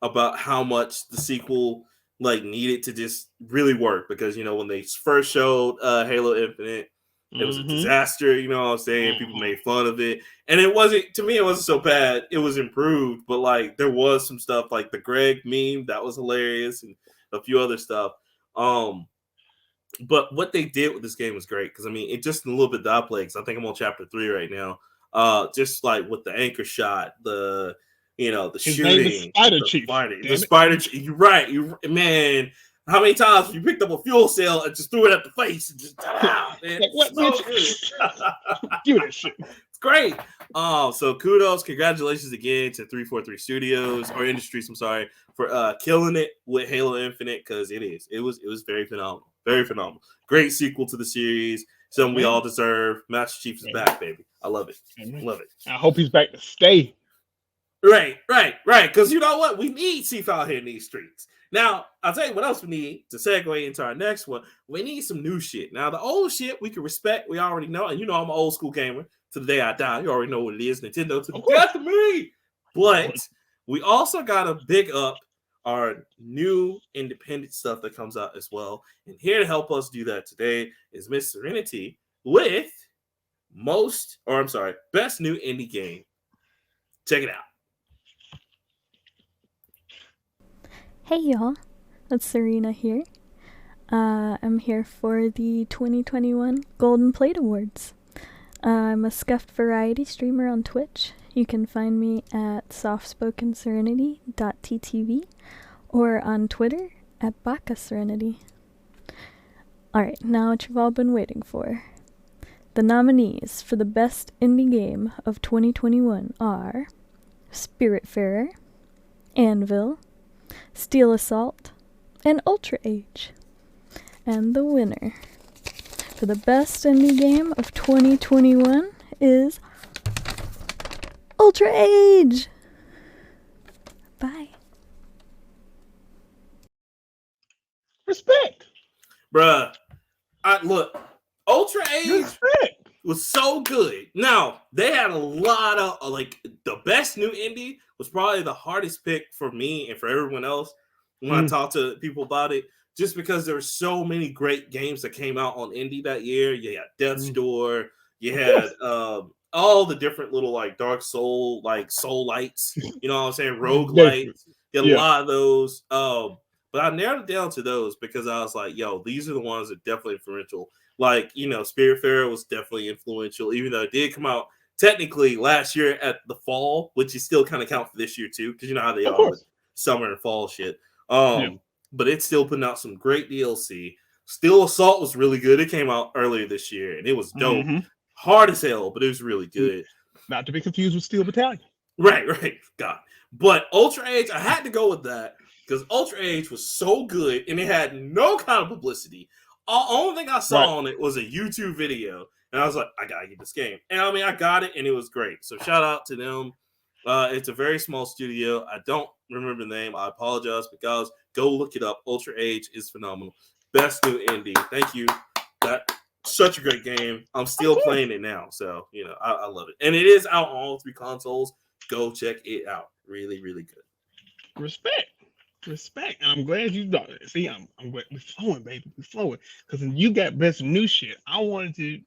about how much the sequel needed to just really work, because when they first showed Halo Infinite, it was a disaster. You know what I'm saying? People made fun of it, and it wasn't so bad. It was improved, but there was some stuff like the Greg meme that was hilarious, and a few other stuff. But what they did with this game was great, because it just a little bit I played, because I think I'm on chapter 3 right now. Just with the anchor shot, the shooting, the Spider Chief. You're right. Man, how many times you picked up a fuel cell and just threw it at the face and just man, what? So give that shit. It's great. So kudos, congratulations again to 343 Studios or Industries. I'm sorry for killing it with Halo Infinite, because it was very phenomenal, very phenomenal. Great sequel to the series. Something we all deserve. Master Chief is back, baby. I love it. Love it. I hope he's back to stay. Right. Because you know what? We need Chief out here in these streets. Now, I'll tell you what else we need to segue into our next one. We need some new shit. Now, the old shit we can respect. We already know. And I'm an old school gamer to the day I die. You already know what it is. Nintendo to the death of me. But we also got to big up our new independent stuff that comes out as well. And here to help us do that today is Miss Serenity with best new indie game. Check it out. Hey y'all, that's Serena here. I'm here for the 2021 Golden Plate Awards. I'm a scuffed variety streamer on Twitch. You can find me at softspokenserenity.ttv or on Twitter at bakaserenity. Alright, now what you've all been waiting for. The nominees for the best indie game of 2021 are Spiritfarer, Anvil, Steel Assault, and Ultra Age. And the winner for the best indie game of 2021 is Ultra Age! Bye. Respect! Bruh, Ultra Age was so good. Now, they had a lot of the best new indie was probably the hardest pick for me and for everyone else when I talk to people about it, just because there were so many great games that came out on indie that year. You had Death's Door, you had all the different little like Dark Soul, like Soul Lights, you know what I'm saying? Roguelites. You had a lot of those. But I narrowed it down to those because I was like, yo, these are the ones that definitely influential. Like, you know, Spiritfarer was definitely influential, even though it did come out technically last year at the fall, which you still kind of count for this year too, because you know how they are with summer and fall shit. But it's still putting out some great DLC. Steel Assault was really good. It came out earlier this year, and it was dope. Hard as hell, but it was really good. Not to be confused with Steel Battalion. Right. God. But Ultra Age, I had to go with that because Ultra Age was so good, and it had no kind of publicity. Only thing I saw on it was a YouTube video, and I was like, I gotta get this game. And I mean, I got it, and it was great. So shout out to them. It's a very small studio. I don't remember the name. I apologize, but guys, go look it up. Ultra Age is phenomenal. Best new indie. Thank you. That such a great game. I'm still playing it now, so you know I love it, and it is out on all 3 consoles. Go check it out. Really, really good. Respect, and I'm glad you done it. See, I'm glad we're flowing, baby. We're flowing because you got best new shit. I wanted to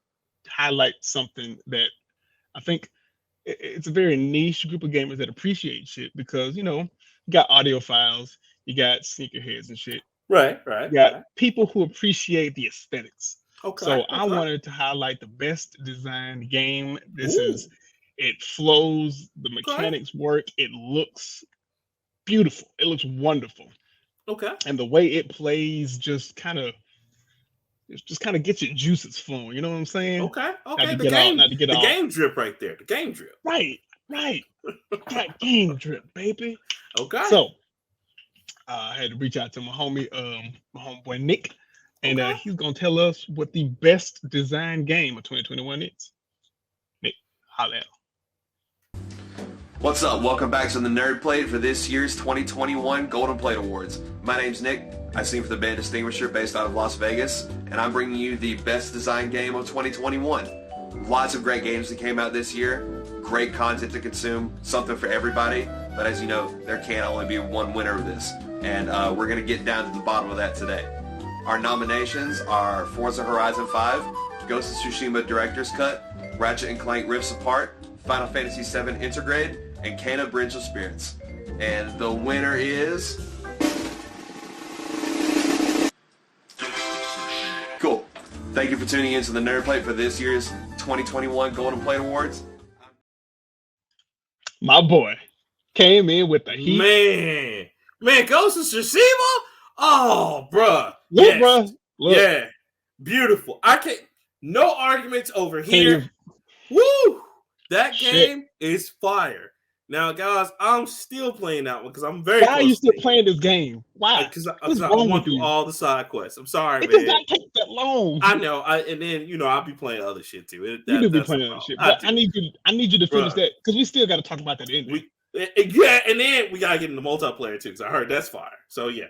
highlight something that I think it's a very niche group of gamers that appreciate shit because you know you got audiophiles, you got sneakerheads and shit. Right. You got people who appreciate the aesthetics. So I wanted to highlight the best designed game. It flows, the mechanics work, it looks beautiful, it looks wonderful. And the way it plays just kind of gets your juices flowing. You know what I'm saying? The game drip right there. The game drip. Right. That game drip, baby. So I had to reach out to my homeboy Nick, and he's gonna tell us what the best design game of 2021 is. Nick, holla at him. What's up? Welcome back to the Nerd Plate for this year's 2021 Golden Plate Awards. My name's Nick. I sing for the band Distinguisher based out of Las Vegas, and I'm bringing you the best design game of 2021. Lots of great games that came out this year, great content to consume, something for everybody, but as you know, there can only be one winner of this, and we're going to get down to the bottom of that today. Our nominations are Forza Horizon 5, Ghost of Tsushima Director's Cut, Ratchet & Clank Rifts Apart, Final Fantasy VII Intergrade, and Kena Bridge of Spirits. And the winner is... Cool. Thank you for tuning in to the Nerd Plate for this year's 2021 Golden Plate Awards. My boy came in with the heat. Man, Ghost of Tsushima? Oh, bruh. Look. Yeah. Beautiful. No arguments over here. Woo! That game is fire. Now, guys, I'm still playing that one because I'm very. Why are you still playing this game? Why? Because I want to do all the side quests. I'm sorry, man. It does not take that long. I know. And then I'll be playing other shit too. You do be playing other shit. But I need you to finish that because we still got to talk about that ending. And then we gotta get into multiplayer too because I heard that's fire. So yeah,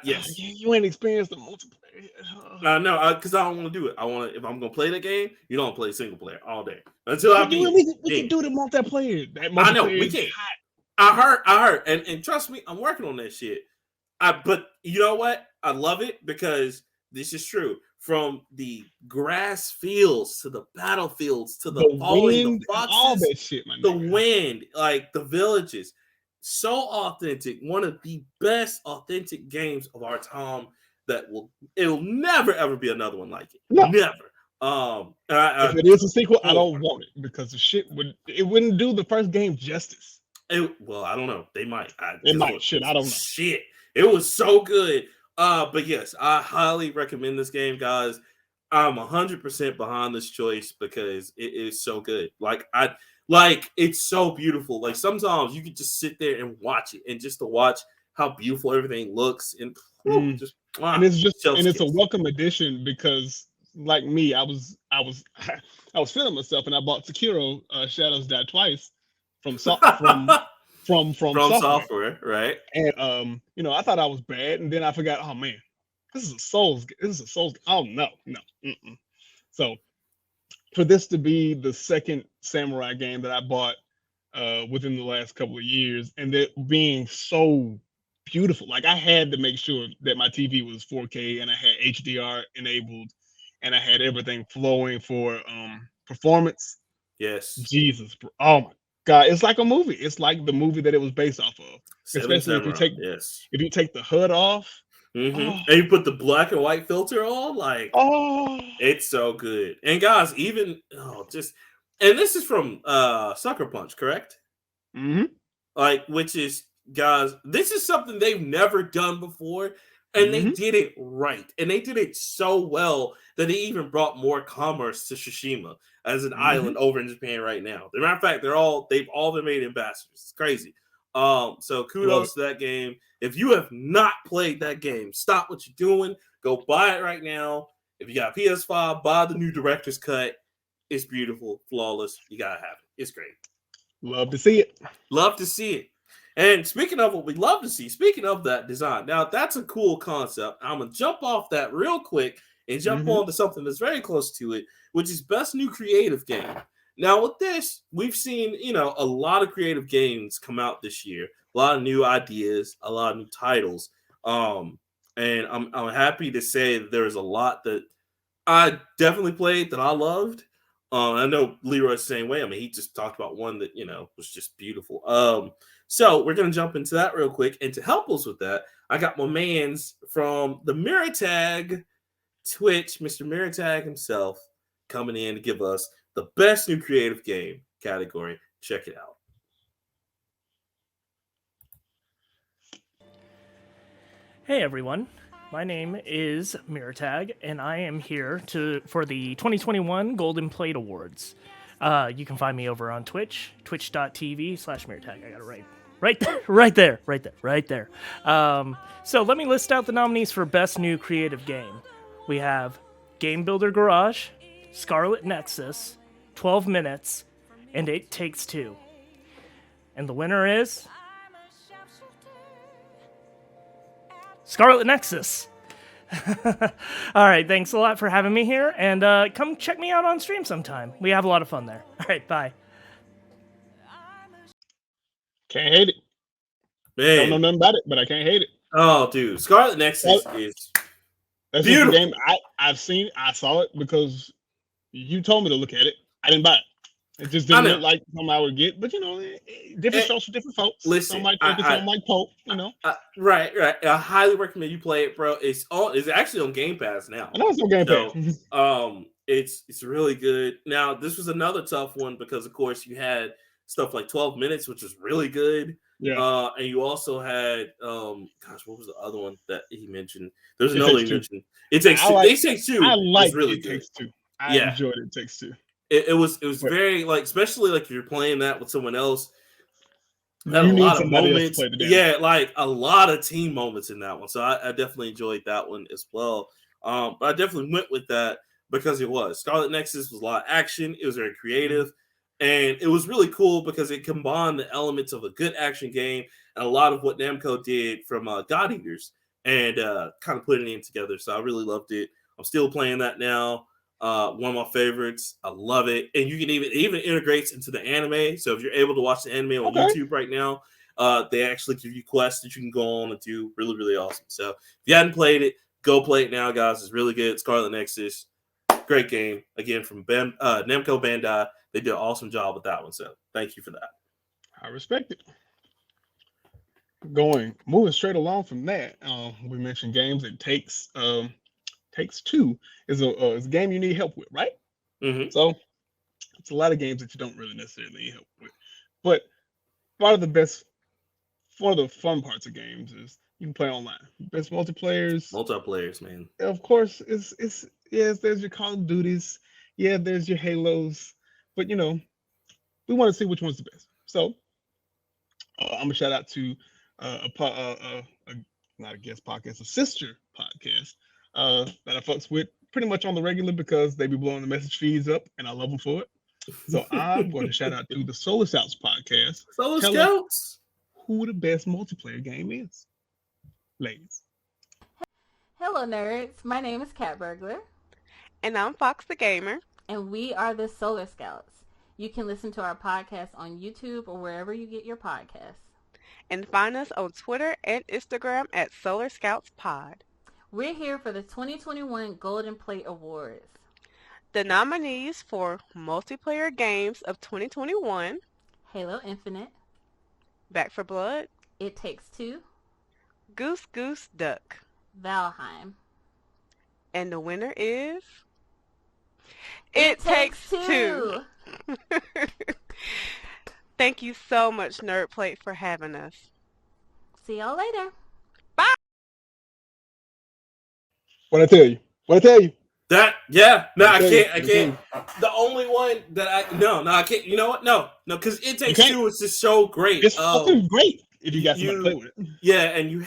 yes. You ain't experienced the multiplayer. No, because I don't want to do it. I want to. If I'm gonna play the game, you don't play single player all day until I beat. We can do the multiplayer. I know we can. I heard, and trust me, I'm working on that shit. But you know what? I love it because this is true. From the grass fields to the battlefields to the falling, the boxes, all that shit, man. The wind, like the villages, so authentic. One of the best authentic games of our time. It'll never ever be another one like it. No. Never. If it is a sequel, I don't want it because the shit wouldn't do the first game justice. Well, I don't know. They might. I don't know. Shit. It was so good. But yes, I highly recommend this game, guys. I'm 100% behind this choice because it is so good. It's so beautiful. Like sometimes you could just sit there and watch it, and just to watch how beautiful everything looks, and it's a welcome addition because, like me, I was feeling myself, and I bought Sekiro: Shadows Die Twice from software, right? And I thought I was bad, and then I forgot. Oh man, this is a Souls. Oh no. So for this to be the second samurai game that I bought, within the last couple of years, and that being so beautiful. Like, I had to make sure that my TV was 4K and I had HDR enabled and I had everything flowing for performance. Yes. Jesus, bro. Oh my God, it's like a movie. It's like the movie that it was based off of. Especially if you take the HUD off. Mm-hmm. And you put the black and white filter on, like, it's so good. And guys, even and this is from Sucker Punch, correct? Mm-hmm. Like, which is, guys, this is something they've never done before, and they did it right, and they did it so well that they even brought more commerce to Tsushima as an island over in Japan right now. As a matter of fact, they've all been made ambassadors. It's crazy. So kudos to that game. If you have not played that game, stop what you're doing. Go buy it right now. If you got a PS5, buy the new director's cut. It's beautiful, flawless. You gotta have it. It's great. Love to see it. Love to see it. And speaking of what we love to see, speaking of that design, now that's a cool concept. I'm gonna jump off that real quick and jump on to something that's very close to it, which is best new creative game. Now with this, we've seen, a lot of creative games come out this year, a lot of new ideas, a lot of new titles. And I'm happy to say that there's a lot that I definitely played that I loved. I know Leroy's the same way. I mean, he just talked about one that, was just beautiful. So we're going to jump into that real quick. And to help us with that, I got my mans from the MirrorTag Twitch, Mr. MirrorTag himself, coming in to give us the best new creative game category. Check it out. Hey everyone, my name is MirrorTag, and I am here for the 2021 Golden Plate Awards. You can find me over on Twitch, twitch.tv/MirrorTag. I got it right there. So let me list out the nominees for Best New Creative Game. We have Game Builder Garage, Scarlet Nexus, 12 Minutes, and It Takes Two. And the winner is Scarlet Nexus. All right, thanks a lot for having me here, and come check me out on stream sometime. We have a lot of fun there. All right, bye. Can't hate it. Man. Don't know nothing about it, but I can't hate it. Oh, dude, Scarlet Nexus is that's beautiful. Just a game I saw it because you told me to look at it. I didn't buy it. It just didn't look like something I would get. But different shows for different folks. Listen, some might think it's something like Pope. Right. I highly recommend you play it, bro. It's actually on Game Pass now. I know it's on Game Pass. It's really good. Now, this was another tough one because, of course, you had stuff like 12 Minutes, which was really good. Yeah. And you also had, what was the other one that he mentioned? There's another he mentioned. It Takes Two. It Takes Two. I like really It good. Takes Two. I enjoyed It Takes Two. It was very, like, especially like if you're playing that with someone else. Had a lot of moments. Yeah, like a lot of team moments in that one. So I definitely enjoyed that one as well. But I definitely went with that because it was Scarlet Nexus was a lot of action. It was very creative, and it was really cool because it combined the elements of a good action game and a lot of what Namco did from God Eaters and kind of putting it together. So I really loved it. I'm still playing that now. One of my favorites. I love it. And you can even integrates into the anime. So if you're able to watch the anime on YouTube right now, they actually give you quests that you can go on and do. Really, really awesome. So if you hadn't played it, go play it now, guys. It's really good. Scarlet Nexus. Great game. Again, from Namco Bandai. They did an awesome job with that one. So thank you for that. I respect it. Moving straight along from that, we mentioned games. It Takes Two is a game you need help with, right? Mm-hmm. So it's a lot of games that you don't really necessarily need help with. But one of the fun parts of games is you can play online. Best multiplayers, man. Of course, there's your Call of Duties, there's your Halos, but we want to see which one's the best. So I'm gonna shout out to not a guest podcast, a sister podcast. That I fucks with pretty much on the regular because they be blowing the message feeds up and I love them for it. So I'm going to shout out to the Solar Scouts podcast. Solar Scouts? Who the best multiplayer game is. Ladies. Hello, nerds. My name is Cat Burglar. And I'm Fox the Gamer. And we are the Solar Scouts. You can listen to our podcast on YouTube or wherever you get your podcasts. And find us on Twitter and Instagram at Solar Scouts Pod. We're here for the 2021 Golden Plate Awards. The nominees for multiplayer games of 2021: Halo Infinite, Back 4 Blood, It Takes Two, Goose Goose Duck. Valheim. And the winner is... It Takes Two. Thank you so much, NerdPlate, for having us. See y'all later. Bye. What I tell you? That, yeah, no, I can't. The only one that I can't. You know what? No, because It Takes Two is just so great. It's fucking great if you got somebody to play with it. Yeah, and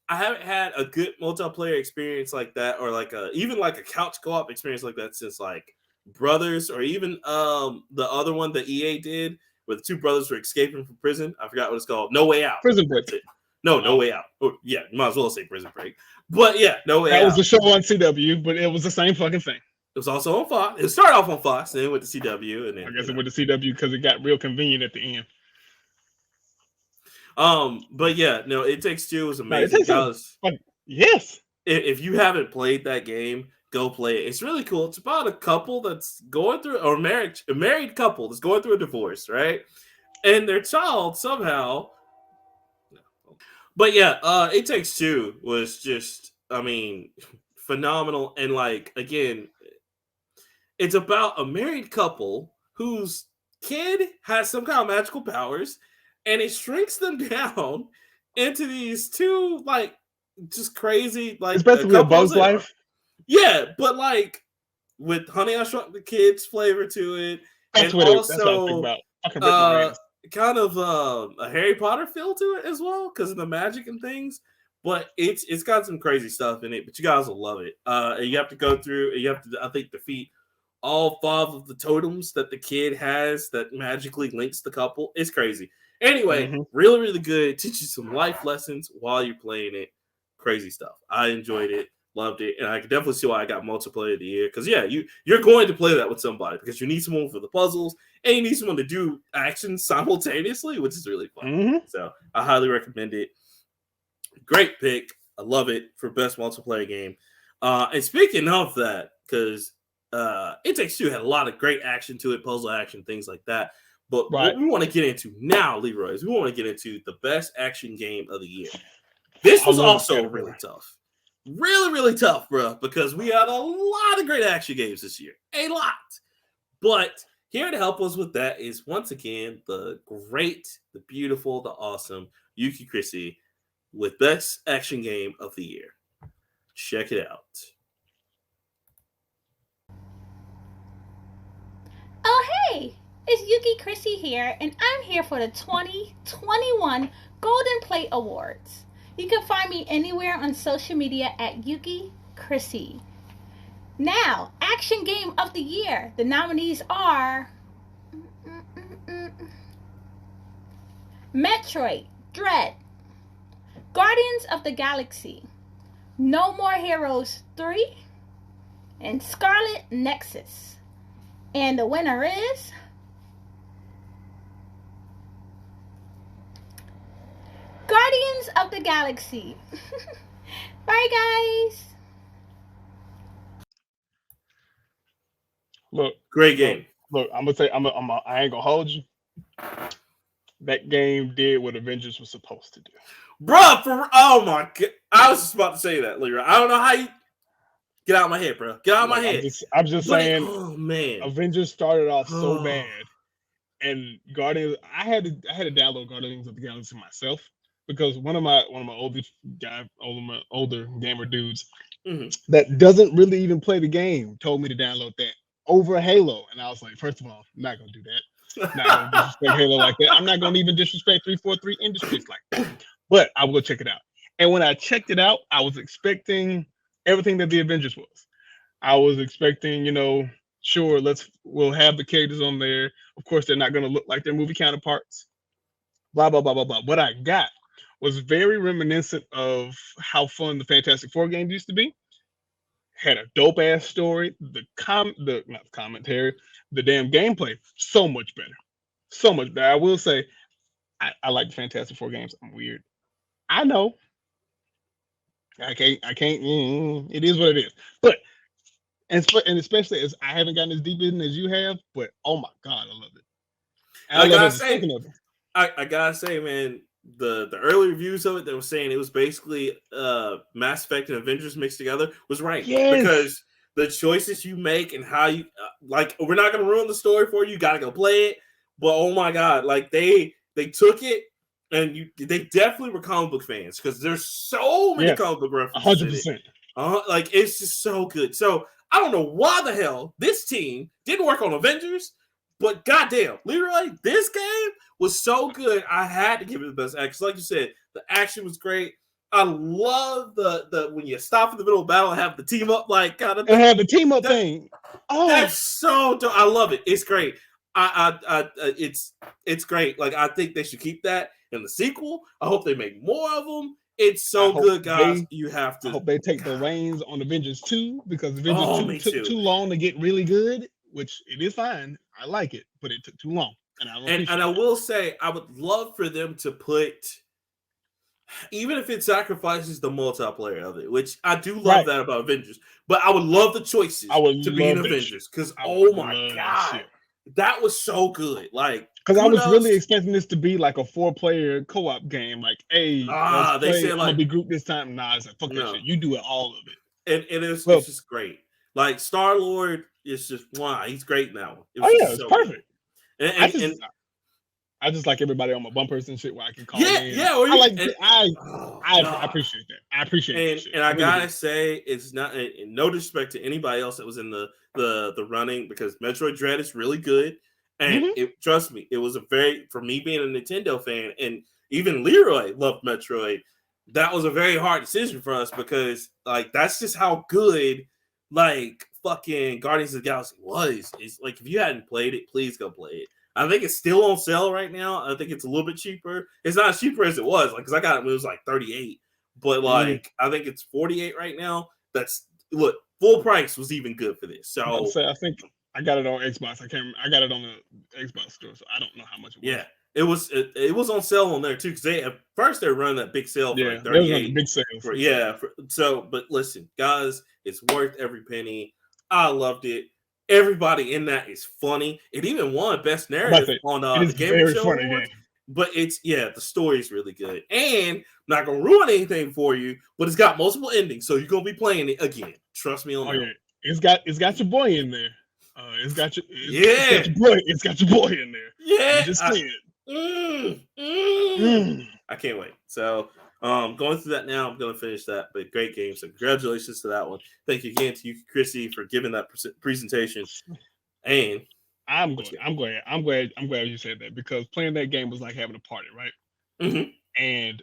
I haven't had a good multiplayer experience like that, or even like a couch co-op experience like that since like Brothers, or even the other one that EA did where the two brothers were escaping from prison. I forgot what it's called. No Way Out. Prison Break. No Way Out. Oh, yeah, you might as well say Prison Break. But yeah, No Way Out. That was the show on CW, but it was the same fucking thing. It was also on Fox. It started off on Fox, and then went to CW, and then I guess it went to CW because it got real convenient at the end. But yeah, no, It Takes Two was amazing. Yes. If you haven't played that game, go play it. It's really cool. It's about a couple that's going through, or a married couple that's going through a divorce, right? And their child somehow. But yeah, It Takes Two was just, phenomenal. And like, again, it's about a married couple whose kid has some kind of magical powers, and it shrinks them down into these two, like, just crazy, like, it's basically a Bug's Life. Yeah, but like with Honey I Shrunk the Kids flavor to it, That's and what also I'm thinking about. kind of a Harry Potter feel to it as well because of the magic and things. But it's got some crazy stuff in it. But you guys will love it. And you have to go through. You have to, I think, defeat all 5 of the totems that the kid has that magically links the couple. It's crazy. Anyway, really, really good. Teach you some life lessons while you're playing it. Crazy stuff. I enjoyed it. Loved it, and I can definitely see why I got multiplayer of the year. Because yeah, you're going to play that with somebody because you need someone for the puzzles and you need someone to do actions simultaneously, which is really fun. So I highly recommend it. Great pick. I love it for best multiplayer game. And speaking of that, because It Takes Two had a lot of great action to it, puzzle action, things like that. But what we want to get into now, Leroy, is we want to get into the best action game of the year. This was also really tough. Really, really tough, bro, because we had a lot of great action games this year. A lot. But here to help us with that is, once again, the great, the beautiful, the awesome Yuki Chrissy with Best Action Game of the Year. Check it out. Oh, hey! It's Yuki Chrissy here, and I'm here for the 2021 Golden Plate Awards. You can find me anywhere on social media at Yuki Chrissy. Now, Action Game of the Year. The nominees are Metroid Dread, Guardians of the Galaxy, No More Heroes 3, and Scarlet Nexus. And the winner is Guardians of the Galaxy. Bye, guys. Look, great game. Look, I'm gonna say I ain't gonna hold you. That game did what Avengers was supposed to do, bro. Oh my god, I was just about to say that, Leroy. I don't know how you get out of my head, bro. Get out of my head. I'm just saying. Oh man, Avengers started off so bad, and Guardians. I had to download Guardians of the Galaxy myself. Because one of my older gamer dudes that doesn't really even play the game told me to download that over Halo, and I was like, first of all, I'm not gonna do that. Not gonna disrespect Halo like that. I'm not gonna even disrespect 343 Industries like that. But I will check it out. And when I checked it out, I was expecting everything that the Avengers was. I was expecting, sure, we'll have the characters on there. Of course, they're not gonna look like their movie counterparts. Blah blah blah blah blah. What I got was very reminiscent of how fun the Fantastic Four games used to be. Had a dope ass story. The the damn gameplay, so much better. So much better. I will say, I like the Fantastic Four games. I'm weird. I know. I can't. It is what it is. But and especially as I haven't gotten as deep in as you have. But oh my god, I love it. And I gotta say, I gotta say, man, the early reviews of it that was saying it was basically Mass Effect and Avengers mixed together was right. Yes. Because the choices you make and how you like, we're not gonna ruin the story for you. You gotta go play it. But oh my god, like they took it. And they definitely were comic book fans because there's so many comic book references. 100%. Like it's just so good. So I don't know why the hell this team didn't work on Avengers, but goddamn, Leroy, this game was so good. I had to give it the best action. Like you said, the action was great. I love the when you stop in the middle of battle and have the team up like kind of thing. And have the team up thing. Oh, that's so dope. I love it. It's great. It's great. Like I think they should keep that in the sequel. I hope they make more of them. It's so good, guys. You have to. I hope they take the reins on Avengers 2 because Avengers 2 took too long to get really good, which it is fine. I like it, but it took too long. And I will say, I would love for them to put, even if it sacrifices the multiplayer of it, which I do love that about Avengers, but I would love the choices to be in Avengers because oh my god. That was so good. Like, because I was really expecting this to be like a 4-player co-op game. Like, hey, they said I'm gonna be grouped this time. Nah, it's like fuck that shit. You do it all of it. And it's just great. Like Star-Lord is just he's great now. It's perfect. And I just like everybody on my bumpers and shit where I can call in. Yeah. I appreciate that. I appreciate it. And I gotta say, it's not no disrespect to anybody else that was in the running because Metroid Dread is really good. And trust me, it was for me being a Nintendo fan and even Leroy loved Metroid. That was a very hard decision for us because like that's just how good like fucking Guardians of the Galaxy was. It's like if you hadn't played it, please go play it. I think it's still on sale right now. I think it's a little bit cheaper. It's not as cheaper as it was, like because I got it when it was like 38, but like I think it's 48 right now. That's full price was even good for this. So I think I got it on Xbox. I got it on the Xbox store, so I don't know how much it was. Yeah, it was on sale on there too because at first they were running that big sale for like 38. Big sale. But listen, guys, it's worth every penny. I loved it. Everybody in that is funny. It even won Best Narrative on the Game Show Awards. But the story is really good. And I'm not gonna ruin anything for you, but it's got multiple endings, so you're gonna be playing it again. Trust me on that. Yeah. It's got your boy in there. It's got your boy in there. Yeah. Just saying. I can't wait. So going through that now, I'm going to finish that. But great game. So congratulations to that one. Thank you again to you, Chrissy, for giving that presentation. And I'm glad you said that because playing that game was like having a party, right? Mm-hmm. And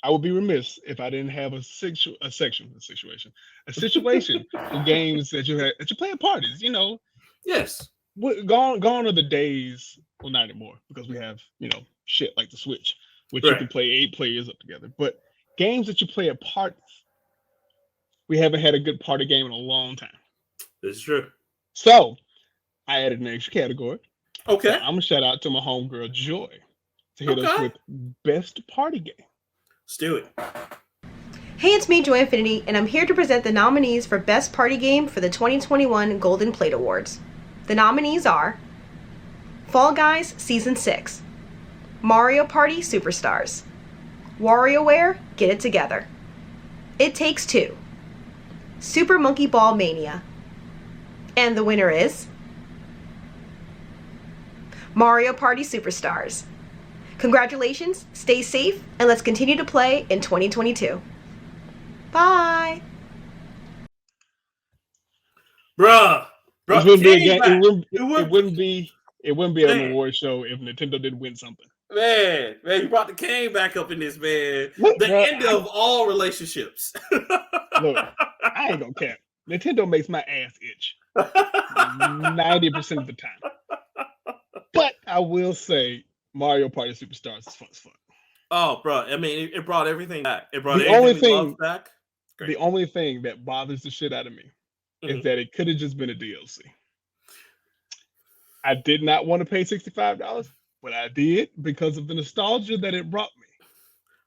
I would be remiss if I didn't have a situation for games that you play at parties. You know, yes. Gone are the days. Well, not anymore because we have shit like the Switch, which you can play 8 players up together. But games that you play at parties, we haven't had a good party game in a long time. This is true. So I added an extra category. Okay. So I'm gonna shout out to my homegirl Joy to hit us with best party game. Let's do it. Hey, it's me, Joy Infinity, and I'm here to present the nominees for Best Party Game for the 2021 Golden Plate Awards. The nominees are Fall Guys Season 6, Mario Party Superstars, WarioWare Get It Together, It Takes Two, Super Monkey Ball Mania, and the winner is Mario Party Superstars. Congratulations, stay safe, and let's continue to play in 2022. Bye! Bruh, it wouldn't be an award show if Nintendo didn't win something. Man, you brought the cane back up in this, man. End of all relationships. Look, I ain't gonna cap. Nintendo makes my ass itch 90% of the time. But I will say Mario Party Superstars is fun as fuck. Oh, bro. I mean, it brought everything back. It brought the everything we loved back. Great. The only thing that bothers the shit out of me is that it could have just been a DLC. I did not want to pay $65, but I did because of the nostalgia that it brought me.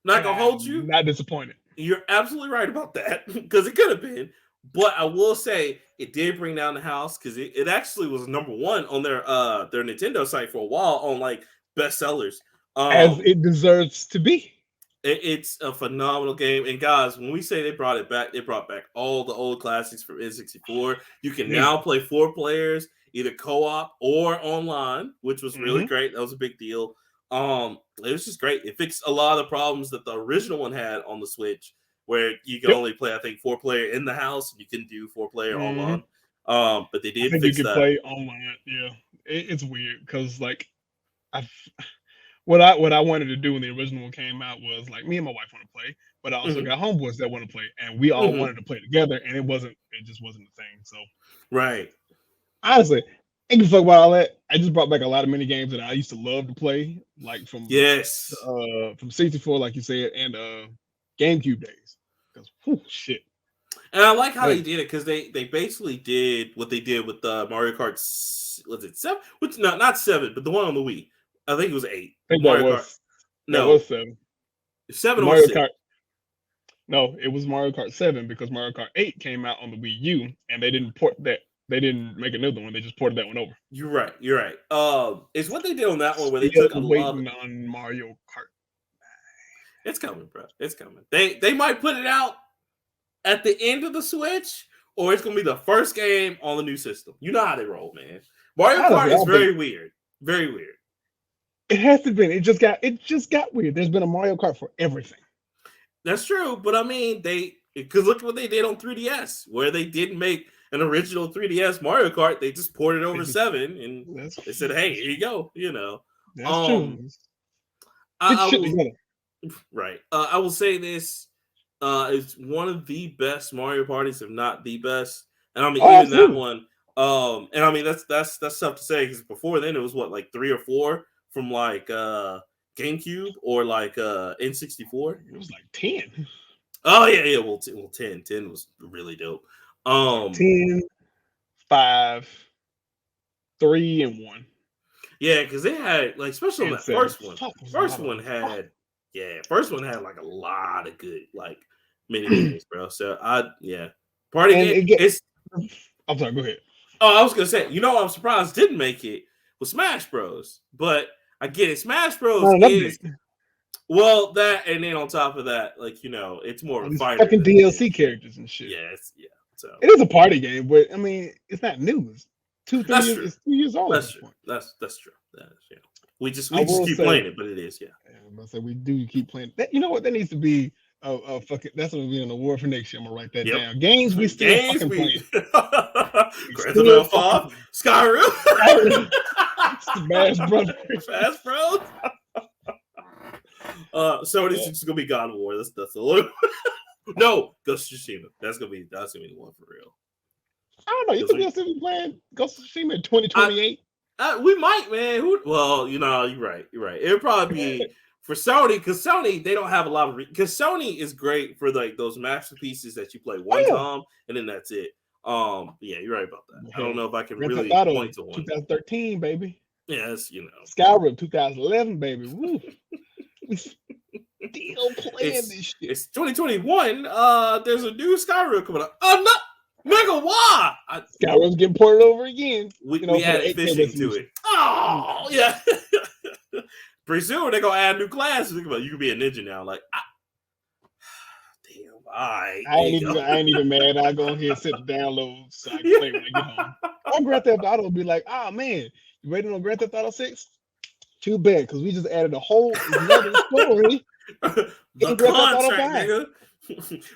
Not gonna hold you. Not disappointed. You're absolutely right about that because it could have been. But I will say it did bring down the house because it actually was number one on their Nintendo site for a while on like bestsellers. As it deserves to be. It's a phenomenal game. And guys, when we say they brought it back, they brought back all the old classics from N64. You can now play 4 players, either co-op or online, which was really great. That was a big deal. It was just great. It fixed a lot of the problems that the original one had on the Switch, where you can only play, I think, 4 player in the house, and you couldn't do 4 player online. But they did fix you that. can play online. Yeah, it's weird because like what I wanted to do when the original one came out was like me and my wife want to play, but I also got homeboys that want to play, and we all wanted to play together, and it just wasn't a thing. So honestly, I can fuck about all that. I just brought back a lot of mini games that I used to love to play, like from 64, like you said, and GameCube days. Because shit. And I like how they did it because they basically did what they did with Mario Kart. Was it 7? Which not 7, but the one on the Wii. I think it was 8. I think Mario that Kart. No, was 7. 7 or Mario 6. Kart. No, it was Mario Kart 7 because Mario Kart 8 came out on the Wii U, and they didn't port that. They didn't make another one. They just ported that one over. You're right. It's what they did on that one where they took a lot on Mario Kart. It's coming, bro. It's coming. They might put it out at the end of the Switch, or it's gonna be the first game on the new system. You know how they roll, man. Mario Kart is very weird. Very weird. It has to be. It just got weird. There's been a Mario Kart for everything. That's true, but I mean, because look at what they did on 3DS, where they didn't make an original 3DS Mario Kart. They just ported over 7, and they said, "Hey, here you go." You know, that's true. Right. I will say this: it's one of the best Mario parties, if not the best. And I mean, even that one. And I mean, that's tough to say because before then it was what, like 3 or 4 from like GameCube or like N64. It was like 10. Oh yeah. Well, 10 was really dope. 10, 5, 3, and 1. Yeah, because they had like, especially on that first one. First one had like a lot of good like mini games, bro. So party game. I'm sorry. Go ahead. Oh, I was gonna say, I'm surprised didn't make it with Smash Bros. But I get it. Smash Bros. Is well that, and then on top of that, like it's more of a fighter. Fucking DLC characters and shit. Yeah. So it is a party game, but I mean, it's not new. It's 2 years old. That's true. That's true. We just keep playing it, but it is. Yeah. I'm gonna say we do keep playing. That, you know what? That needs to be that's gonna be an award for next year. I'm gonna write that down. Games we still fucking playing. Grand Theft Auto 5, Skyrim, Smash Brothers. Fast Bros. So it's just gonna be God of War. That's a little. No, Ghost of Tsushima. That's gonna be the one for real. I don't know. You think we'll still be playing Ghost of Tsushima in 2028? We might, man. Well, you're right. It would probably be for Sony, because Sony, they don't have a lot of because Sony is great for like those masterpieces that you play one time and then that's it. Yeah, you're right about that. I don't know if I can really point to one. 2013, baby. Yes, Skyrim 2011, baby. Woo. We still playing this shit. It's 2021. There's a new Skyrim coming out. I'm not. Nigga, why? Skyrim's getting ported over again. We added fishing to it. Oh, yeah. Pretty soon they're going to add new classes. Think about it. You can be a ninja now. Like, damn, I ain't even mad. I'll go ahead and set the download so I can play when I get home. Or Grand Theft Auto will be like, man, you waiting on Grand Theft Auto 6? Too bad, because we just added a whole another story. The contract, nigga.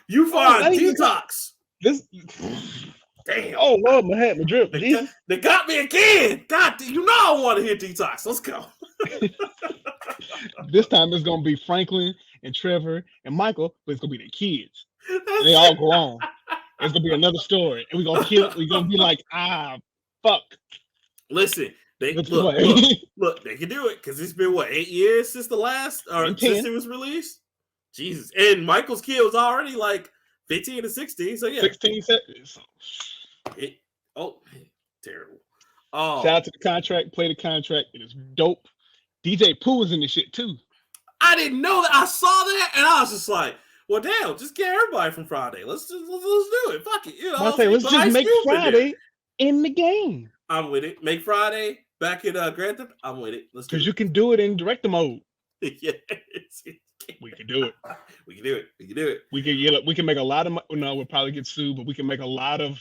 You find Detox. This damn. Oh Lord, my hat, my drip. They got me again. God, I want to hear Detox. Let's go. This time it's gonna be Franklin and Trevor and Michael, but it's gonna be the kids. They all grown. It's gonna be another story, and we're gonna kill. We're gonna be like, fuck. Listen, look, they can do it because it's been 8 years since the last or since it was released. Jesus, and Michael's kid was already like 15 to 16, so yeah. 16 seconds. Terrible. Oh, Shout out to the contract. Play the contract. It is dope. DJ Pooh is in this shit too. I didn't know that. I saw that, and I was just like, "Well, damn, just get everybody from Friday. Let's do it. Fuck it, you know." Let's just make Friday in the game. I'm with it. Make Friday back in Grand Theft. I'm with it. Let's do it. Because you can do it in director mode. Yes. We can do it. We can do it. We can do it. We can make a lot of money. No, we'll probably get sued, but we can make a lot of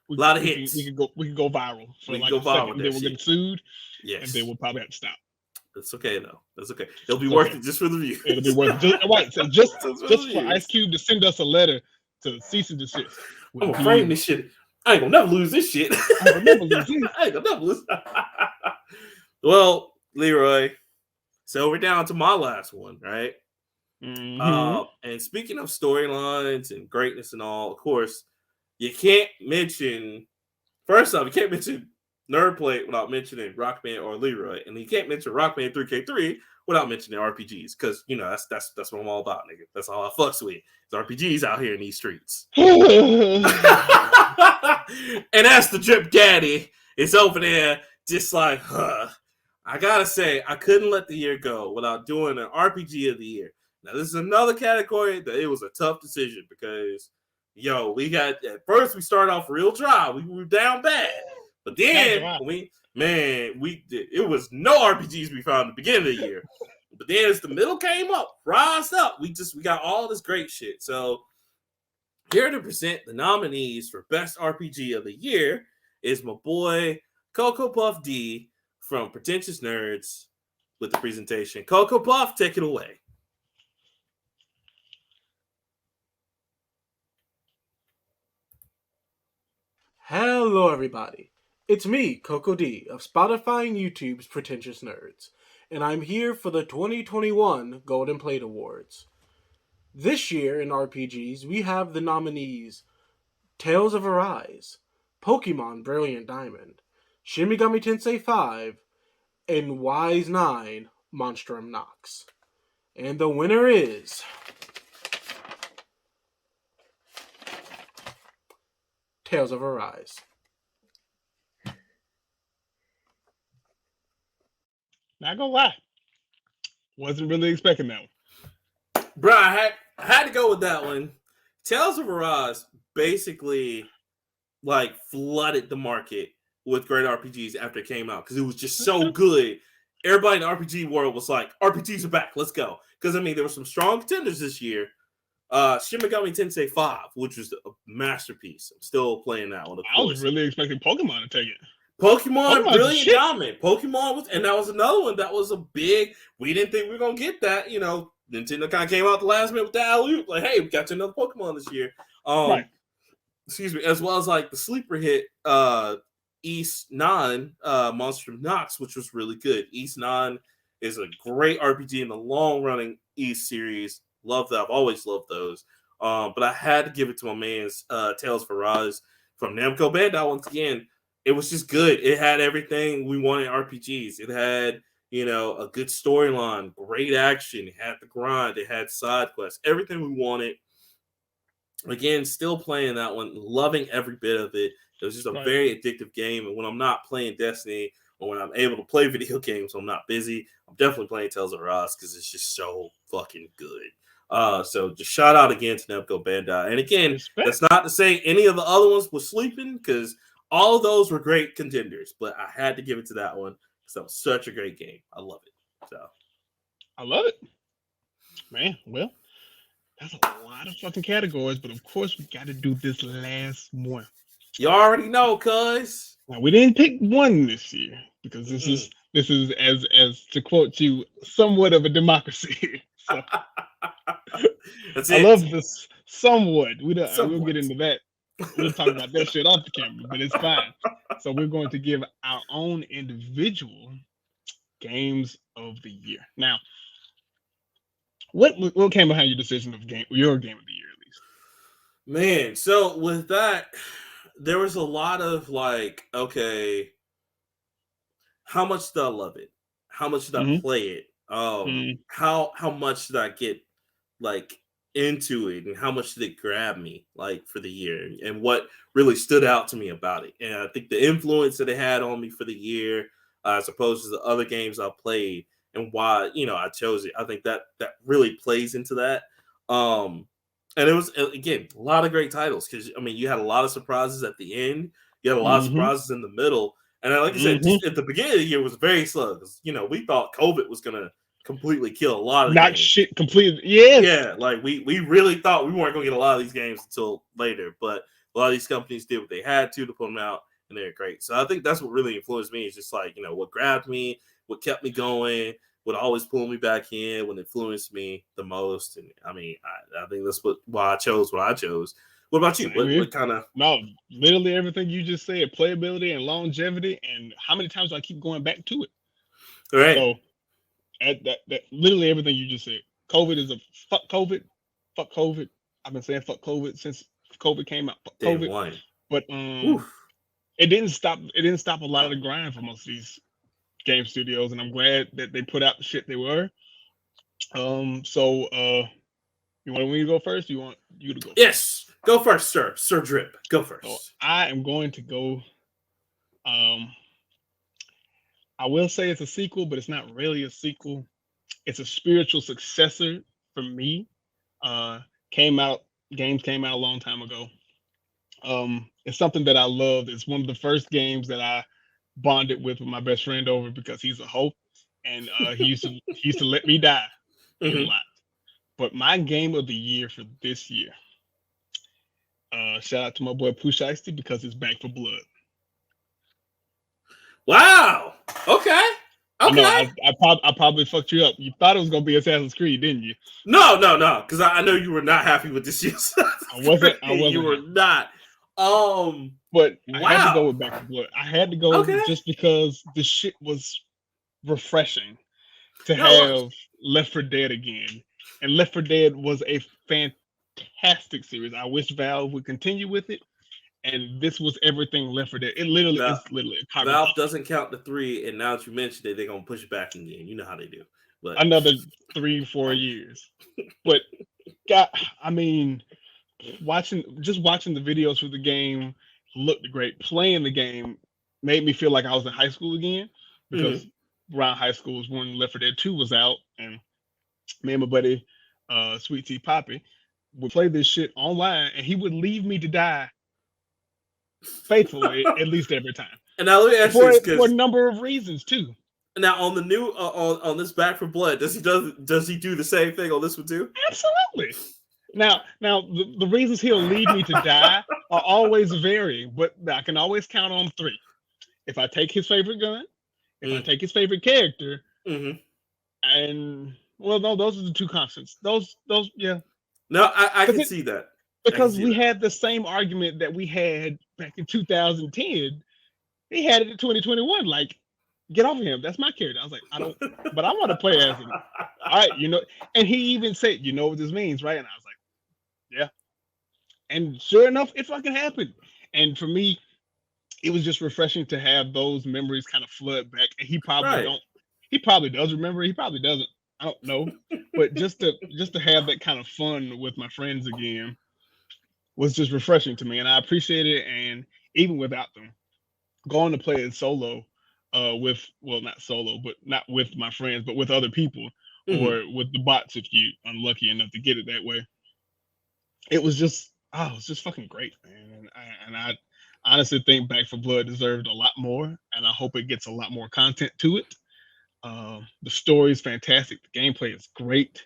hits. We can go viral for We like can go a second, viral and then we'll get sued. Yes. And then we'll probably have to stop. That's okay though. That's okay. It'll be worth it just for the views. It'll be worth it. Right. So just for Ice Cube to send us a letter to cease and desist. I'm gonna frame this shit. I ain't gonna never lose this shit. I ain't gonna never lose. Well, Leroy, so we're down to my last one, right? Mm-hmm. And speaking of storylines and greatness and all, of course, you can't mention. First off, you can't mention Nerd Plate without mentioning Rockman or Leroy, and you can't mention Rockman3K3 without mentioning RPGs, because you know that's what I'm all about, nigga. That's all I fucks with. It's RPGs out here in these streets. And that's the Drip Daddy. It's over there, just like, I gotta say, I couldn't let the year go without doing an RPG of the year. Now, this is another category that it was a tough decision because, we got at first we started off real dry. We were down bad. But then it was no RPGs we found at the beginning of the year. But then as the middle came up, rised up, we got all this great shit. So here to present the nominees for Best RPG of the Year is my boy Cocoa Puff D from Pretentious Nerds with the presentation. Cocoa Puff, take it away. Hello, everybody. It's me, Coco D, of Spotify and YouTube's Pretentious Nerds, and I'm here for the 2021 Golden Plate Awards. This year in RPGs, we have the nominees Tales of Arise, Pokemon Brilliant Diamond, Shin Megami Tensei 5, and Wise 9 Monstrum Nox. And the winner is Tales of Arise. Not gonna lie, wasn't really expecting that one. Bro, I had to go with that one. Tales of Arise basically like flooded the market with great RPGs after it came out because it was just so good. Everybody in the RPG world was like, RPGs are back, let's go. Because there were some strong contenders this year. Shin Megami Tensei 5, which was a masterpiece. I'm still playing that one. I was really expecting Pokemon to take it. Pokemon Brilliant Diamond. Pokemon was, and that was another one that was a big. We didn't think we were gonna get that. Nintendo kind of came out the last minute with the alley-oop, like, hey, we got you another Pokemon this year. Right. Excuse me, as well as like the sleeper hit, East 9, Monstrum Nox, which was really good. East 9 is a great RPG in the long-running East series. Love that. I've always loved those. But I had to give it to my man's Tales of Arise from Namco Bandai once again. It was just good. It had everything we wanted in RPGs. It had, a good storyline, great action. It had the grind. It had side quests. Everything we wanted. Again, still playing that one. Loving every bit of it. It was just a very addictive game. And when I'm not playing Destiny or when I'm able to play video games, I'm not busy, I'm definitely playing Tales of Arise because it's just so fucking good. So just shout out again to Namco Bandai. And again, that's not to say any of the other ones were sleeping because all of those were great contenders, but I had to give it to that one because that was such a great game. I love it. So I love it. Man, well, that's a lot of fucking categories, but of course we got to do this last one. You already know, cuz. Now we didn't pick one this year because this is as to quote you, somewhat of a democracy. So that's I it. love this somewhat. We'll get into that. We'll talk about that shit off the camera, but it's fine. So we're going to give our own individual games of the year. Now, what came behind your decision of your game of the year, at least? Man, so with that, there was a lot of like, okay, how much did I love it? How much did I play it? How much did I get like into it and how much did it grab me like for the year and what really stood out to me about it. And I think the influence that it had on me for the year, as opposed to the other games I played and why, I chose it. I think that really plays into that. And it was, again, a lot of great titles because, you had a lot of surprises at the end. You had a lot of surprises in the middle. And like I said, just at the beginning of the year was very slow because, we thought COVID was going to completely kill a lot of games. Shit completely. Yes. Yeah, like we really thought we weren't going to get a lot of these games until later. But a lot of these companies did what they had to put them out, and they're great. So I think that's what really influenced me. Is just like, what grabbed me, what kept me going, what always pulled me back in, what influenced me the most. And I think that's why I chose what I chose. What about you? What kind of? No, literally everything you just said: playability and longevity, and how many times do I keep going back to it? All right. So, that literally everything you just said. COVID is a fuck COVID. Fuck COVID. I've been saying fuck COVID since COVID came out. Fuck COVID. One. But it didn't stop. It didn't stop a lot of the grind for most of these game studios, and I'm glad that they put out the shit they were. So you want me to go first? Or you want you to go? Yes, go first, sir. Sir Drip, go first. So I am going to go. I will say it's a sequel, but it's not really a sequel. It's a spiritual successor for me. Games came out a long time ago. It's something that I loved. It's one of the first games that I bonded with my best friend over because he's a hoe, and he used to let me die a lot. But my game of the year for this year, shout out to my boy Pooh Shiesty because it's Back for Blood. Wow. Okay. I probably fucked you up. You thought it was gonna be Assassin's Creed, didn't you? No. Because I know you were not happy with this year's. I wasn't. You were not. But I had to go with Back for Blood. I had to go just because the shit was refreshing to have Left 4 Dead again. And Left 4 Dead was a fantastic series. I wish Valve would continue with it. And this was everything Left 4 Dead. It literally is literally a carbon Valve copy. doesn't count the 3, and now that you mentioned it, they're gonna push it back again. You know how they do. But another 3-4 years. But God, watching the videos for the game looked great. Playing the game made me feel like I was in high school again because around high school was when Left 4 Dead 2 was out, and me and my buddy Sweet Tea Poppy would play this shit online, and he would leave me to die faithfully at least every time. And now let me ask you this, for a number of reasons too. Now on the new on this Back for Blood, does he do the same thing on this one too? Absolutely. Now the reasons he'll lead me to die are always varying, but I can always count on 3. If I take his favorite gun, if I take his favorite character, and no, those are the 2 constants. Those yeah. No, I can see that. Because we had the same argument that we had back in 2010. He had it in 2021. Like, get off of him. That's my character. I was like, I don't, but I want to play as him. All right, and he even said, you know what this means, right? And I was like, yeah. And sure enough, it fucking happened. And for me, it was just refreshing to have those memories kind of flood back. And he probably does remember. He probably doesn't. I don't know. But just to have that kind of fun with my friends again was just refreshing to me, and I appreciate it. And even without them, going to play it solo, not solo, but not with my friends, but with other people or with the bots if you unlucky enough to get it that way. It was just fucking great, man. And I honestly think Back for Blood deserved a lot more, and I hope it gets a lot more content to it. The story is fantastic. The gameplay is great.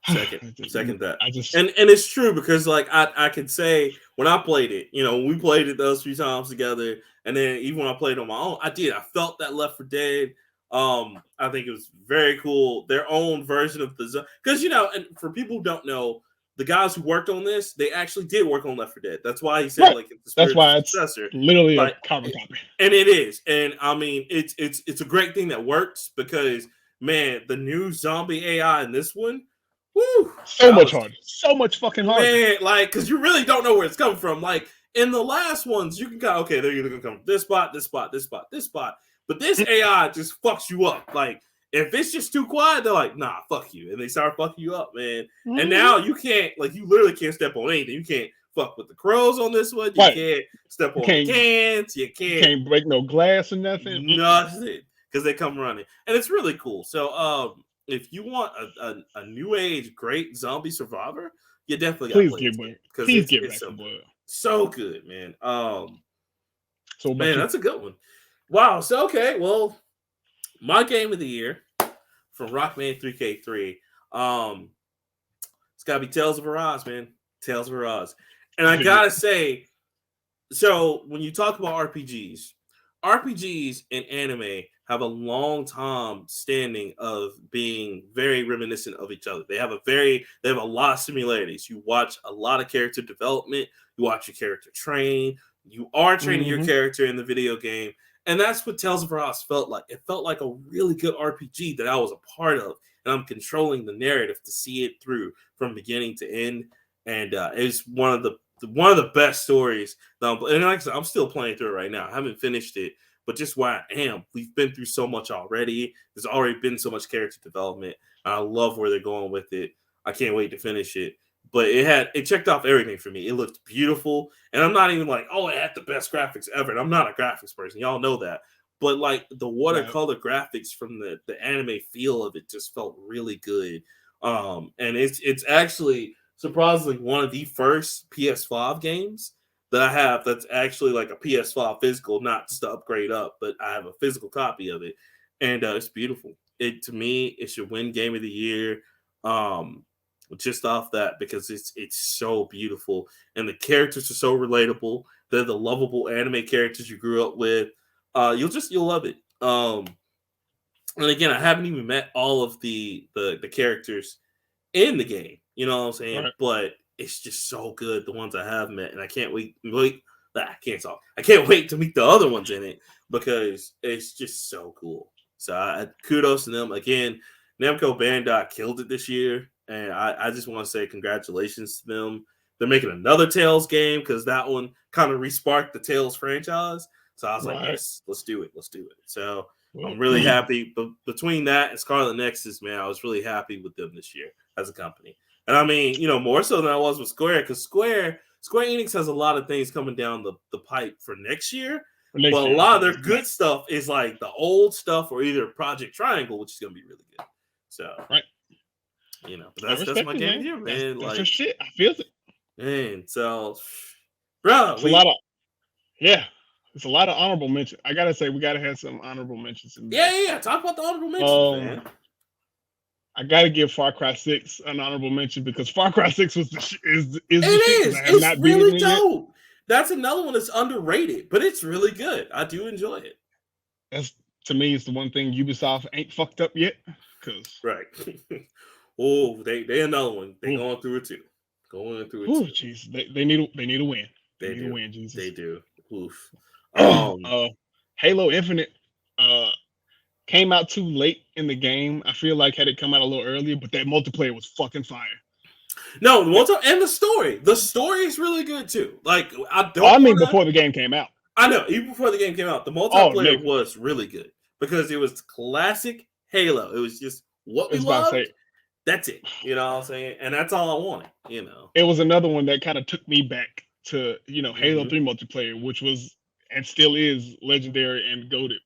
Second that. And it's true because like I could say when I played it, we played it those 3 times together, and then even when I played on my own, I felt that Left 4 Dead. I think it was very cool. Their own version of the because and for people who don't know, the guys who worked on this, they actually did work on Left 4 Dead. That's why he said like it's the successor. Literally a carbon copy. And it is. And it's a great thing that works because man, the new zombie AI in this one. Woo, so much harder. So much fucking harder. Man, like, because you really don't know where it's coming from. Like, in the last ones, you can go, okay, they're either going to come from this spot, this spot, this spot, this spot. But this AI just fucks you up. Like, If it's just too quiet, they're like, nah, fuck you. And they start fucking you up, man. And now you can't, like, you literally can't step on anything. You can't fuck with the crows on this one. You can't step on the cans. You can't break no glass or nothing. Nothing. Because they come running. And it's really cool. So if you want a new age great zombie survivor, you definitely got to play it. Please get back to Boyle. So good, man. So man, that's a good one. Wow. So okay, well, my game of the year from Rockman3K3. It's gotta be Tales of Arise, man. Tales of Arise. And I gotta say, so when you talk about RPGs and anime have a long time standing of being very reminiscent of each other. They have a lot of similarities. You watch a lot of character development, you watch your character train, you are training your character in the video game. And that's what Tales of Arise felt like. It felt like a really good RPG that I was a part of. And I'm controlling the narrative to see it through from beginning to end. And it's one of the best stories. And like I said, I'm still playing through it right now. I haven't finished it. But just where I am, we've been through so much already. There's already been so much character development. I love where they're going with it. I can't wait to finish it. But it checked off everything for me. It looked beautiful. And I'm not even like, oh, it had the best graphics ever. And I'm not a graphics person. Y'all know that. But like the watercolor graphics from the anime feel of it just felt really good. And it's actually surprisingly one of the first PS5 games that I have that's actually like a PS5 physical, not just to upgrade up, but I have a physical copy of it. And it's beautiful. To me, it should win Game of the Year. Just off that, because it's so beautiful and the characters are so relatable. They're the lovable anime characters you grew up with. You'll love it. And again, I haven't even met all of the characters in the game. You know what I'm saying? Right. But it's just so good, the ones I have met, and I can't wait. I can't talk. I can't wait to meet the other ones in it because it's just so cool. So kudos to them again. Namco Bandai killed it this year. And I just want to say congratulations to them. They're making another Tales game because that one kind of resparked the Tales franchise. So I was like, yes, let's do it. Let's do it. So I'm really happy. But between that and Scarlet Nexus, man, I was really happy with them this year as a company. And I mean, more so than I was with Square, because Square Enix has a lot of things coming down the pipe for next year. But a lot of their good stuff is like the old stuff or either Project Triangle, which is going to be really good. So, but that's my game here, man. That's like shit. I feel it. Man, so, bro, it's a lot of honorable mentions. I gotta say, we gotta have some honorable mentions. Yeah. Talk about the honorable mentions, man. I gotta give Far Cry 6 an honorable mention because Far Cry 6 was is It's really dope. That's another one that's underrated, but it's really good. I do enjoy it. That's, to me, it's the one thing Ubisoft ain't fucked up yet. Right. Oh, they another one. They going through it too. Oh, jeez. They need a win. They need a win, Jesus. They do. Oof. Halo Infinite came out too late in the game. I feel like had it come out a little earlier, but that multiplayer was fucking fire. No, and the story. The story is really good too. Like before the game came out. I know, even before the game came out, the multiplayer was really good because it was classic Halo. It was just what we loved. That's it. You know what I'm saying? And that's all I wanted. It was another one that kind of took me back to Halo 3 multiplayer, which was and still is legendary and goated.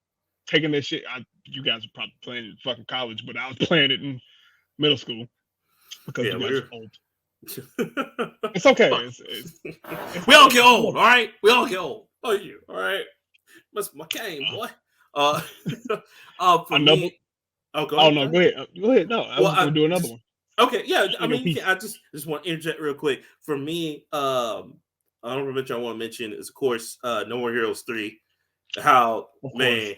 Taking that shit, you guys are probably playing in fucking college, but I was playing it in middle school because you guys are old. It's okay. We all get old, all right? We all get old. Oh, you, all right? That's my game, boy. Go ahead. No, I was going to do another one. Okay, yeah. I mean, I just want to interject real quick. For me, honorable mention I want to mention is, of course, No More Heroes 3. How, man,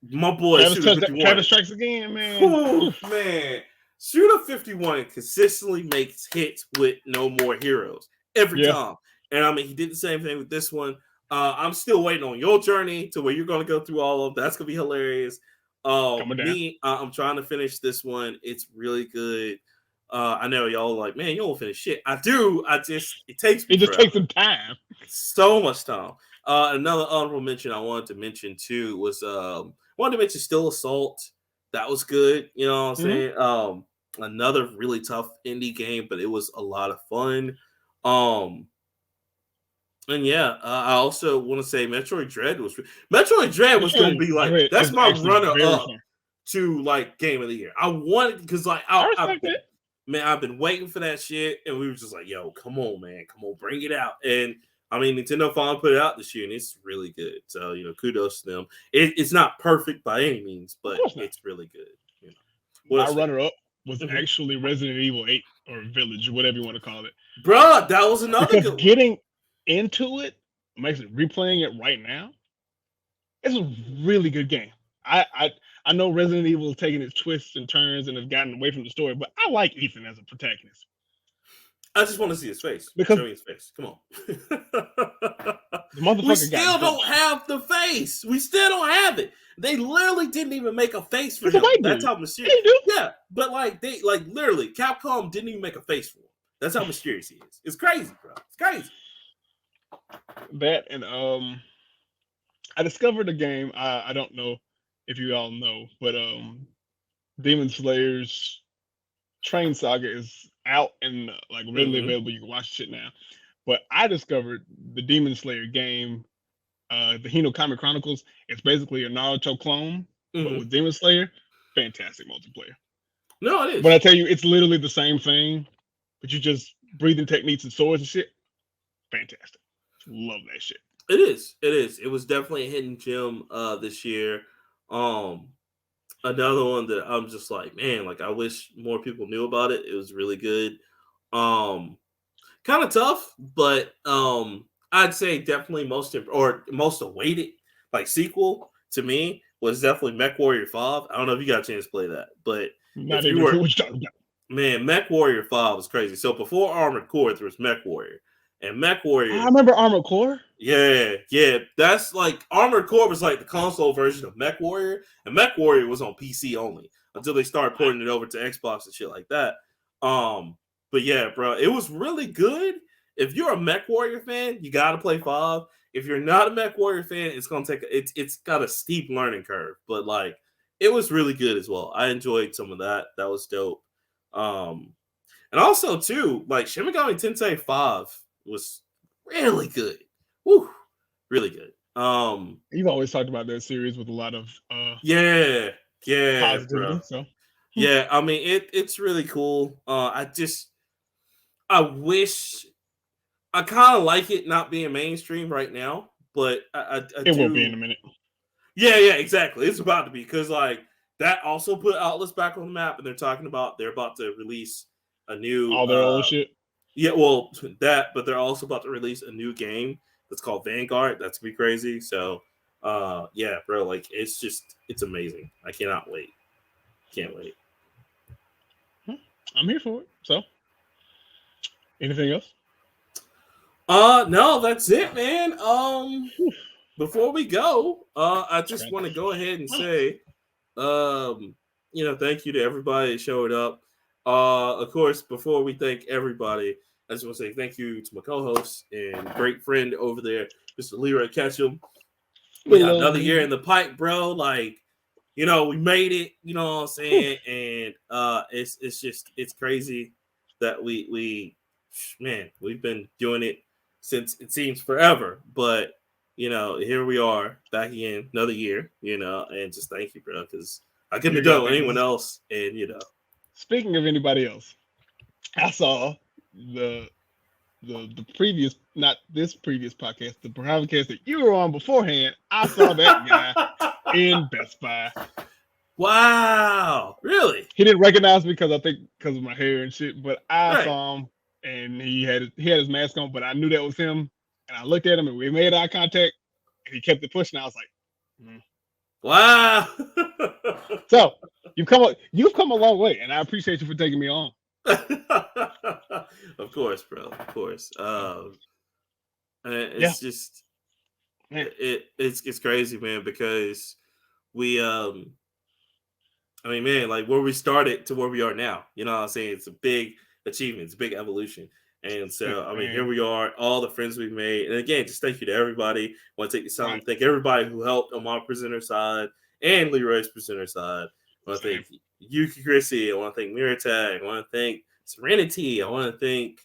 my boy Travis Strikes Again, man. Ooh, man. Shooter 51 consistently makes hits with No More Heroes every time. And I mean, he did the same thing with this one. I'm still waiting on your journey to where you're going to go through all of that's going to be hilarious. I'm trying to finish this one. It's really good. I know y'all like, man, you won't finish shit. I do. It takes me. It just takes some time. So much time. Another honorable mention I wanted to mention too was wanted to mention Still Assault. That was good. You know what I'm saying? Another really tough indie game, but it was a lot of fun. And yeah, I also want to say Metroid Dread was going to be like that's my runner up to like game of the year. I wanted because like I've been waiting for that shit, and we were just like, yo, come on, man, come on, bring it out. And I mean, Nintendo finally put it out this year, and it's really good. So you know, kudos to them. It's not perfect by any means, but it's really good. You know, my runner up was actually Resident Evil 8 or Village, whatever you want to call it. Bruh, that was another because good getting into it makes it replaying it right now. It's a really good game. I know Resident Evil is taking its twists and turns and has gotten away from the story, but I like Ethan as a protagonist. I just want to see his face. Because show me his face. Come on. The motherfucker we still don't have the face. We still don't have it. They literally didn't even make a face for him. That's how mysterious. Yeah, but like they literally Capcom didn't even make a face for him. That's how mysterious he is. It's crazy, bro. It's crazy. That and I discovered a game. I don't know if you all know, but Demon Slayer's Train Saga is out and like readily available. You can watch shit now. But I discovered the Demon Slayer game, the Hinokami Chronicles. It's basically a Naruto clone, but with Demon Slayer. Fantastic multiplayer. No, it is. When I tell you, it's literally the same thing, but you just breathing techniques and swords and shit. Fantastic. Love that shit. It is. It is. It was definitely a hidden gem this year. Another one that I'm just like, man, like I wish more people knew about it. It was really good. Kind of tough, but I'd say definitely most awaited like sequel to me was definitely MechWarrior 5. I don't know if you got a chance to play that, but not even what you talking about. Man, MechWarrior 5 was crazy. So before Armored Core, there was MechWarrior. And MechWarrior. I remember Armored Core. Yeah. That's like Armored Core was like the console version of MechWarrior, and MechWarrior was on PC only until they started porting it over to Xbox and shit like that. But yeah, bro, it was really good. If you're a MechWarrior fan, you gotta play 5. If you're not a MechWarrior fan, it's gonna take it's got a steep learning curve, but like it was really good as well. I enjoyed some of that. That was dope. And also too, like Shin Megami Tensei 5 was really good. Woo, really good. You've always talked about that series with a lot of positivity. Bro. So yeah, I mean it's really cool. I wish I kind of like it not being mainstream right now, but it won't be in a minute. Yeah, exactly. It's about to be because like that also put Outlets back on the map, and they're about to release a new all their old shit. Yeah, well, but they're also about to release a new game that's called Vanguard. That's gonna be crazy. So, yeah, bro, like it's amazing. I cannot wait. Can't wait. I'm here for it. So, anything else? No, that's it, man. Before we go, I just want to go ahead and say, thank you to everybody that showed up. Of course, before we thank everybody, I just want to say thank you to my co-host and great friend over there, Mr. Leroy Ketchum. We got another year in the pipe, bro. Like, we made it. You know what I'm saying? And it's crazy that we've been doing it since it seems forever, but here we are back again, another year. And just thank you, bro, because I couldn't have done it with anyone else. And Speaking of anybody else, I saw the previous, not this previous podcast, the podcast that you were on beforehand. I saw that guy in Best Buy. Wow, really? He didn't recognize me because of my hair and shit, but I saw him and he had his mask on, but I knew that was him. And I looked at him and we made eye contact and he kept it pushing. I was like, wow. So you've come a long way, and I appreciate you for taking me on. Of course, bro. Of course. It's just it's crazy, man, because we like where we started to where we are now. You know what I'm saying? It's a big achievement, it's a big evolution. And so, here we are, all the friends we've made. And again, just thank you to everybody. I want to take this time to thank everybody who helped on my presenter side and Leroy's presenter side. I want to thank Yuki Chrissy. I want to thank MirrorTag. I want to thank Serenity. I want to thank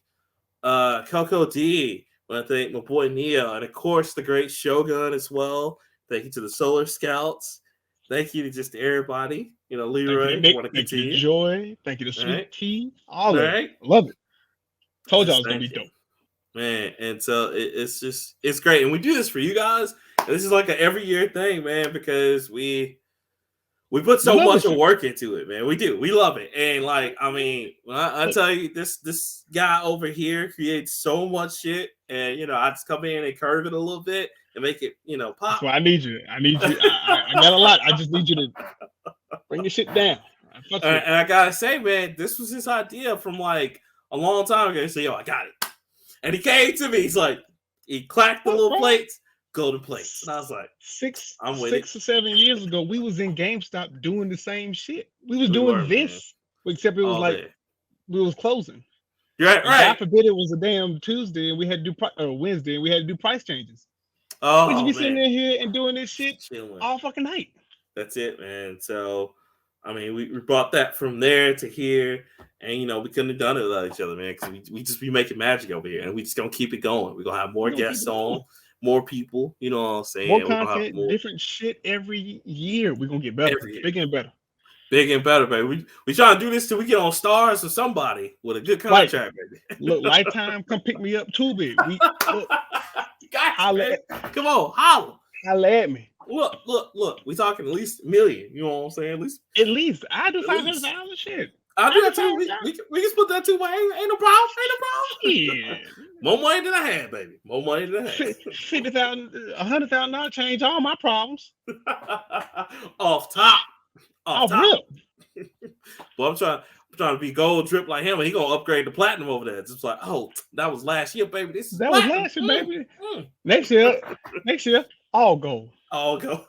Coco D. I want to thank my boy Nia. And of course, the great Shogun as well. Thank you to the Solar Scouts. Thank you to just everybody. Leroy, thank want to you continue. to Joy. Thank you to Sweet Tea. All of it. All Love it. Told y'all Just it was going to thank be you. dope. Man, and so it's great. And we do this for you guys. And this is like an every year thing, man, because we put so much work into it, man. We do. We love it. And when I tell you this guy over here creates so much shit, and I just come in and curve it a little bit and make it, pop. That's why I need you. I got a lot. I just need you to bring your shit down. And I gotta say, man, this was his idea from like a long time ago. He said, "Yo, I got it." And he came to me. He's like, he clacked the little plates, golden plates. And I was like, six or 7 years ago, we was in GameStop doing the same shit. We was doing this, except it was like we was closing. Right. God forbid it was a damn Tuesday and we had to do Wednesday and we had to do price changes. We just be sitting in here and doing this shit all fucking night. That's it, man. So, we brought that from there to here, and we couldn't have done it without each other, man. Because we just be making magic over here, and we just gonna keep it going. We're gonna have more guests on, more people. You know what I'm saying? More content, different shit every year. We're gonna get better, bigger and better. Big and better, baby. We trying to do this till we get on Stars or somebody with a good contract, baby. Look, Lifetime, come pick me up too, big. Come on, holla. Holla at me. Look. We talking at least $1 million. You know what I'm saying? At least. I do $500,000 shit. I do that too. We can split that too, man. Ain't no problem. Yeah. More money than I had, baby. More money than I had. $50,000, $100,000 change all my problems. Off top. Rip. Well, I'm trying to be gold drip like him, and he gonna upgrade to platinum over there. It's just like, that was last year, baby. This is that was last year, baby. Next year, all gold. All gold.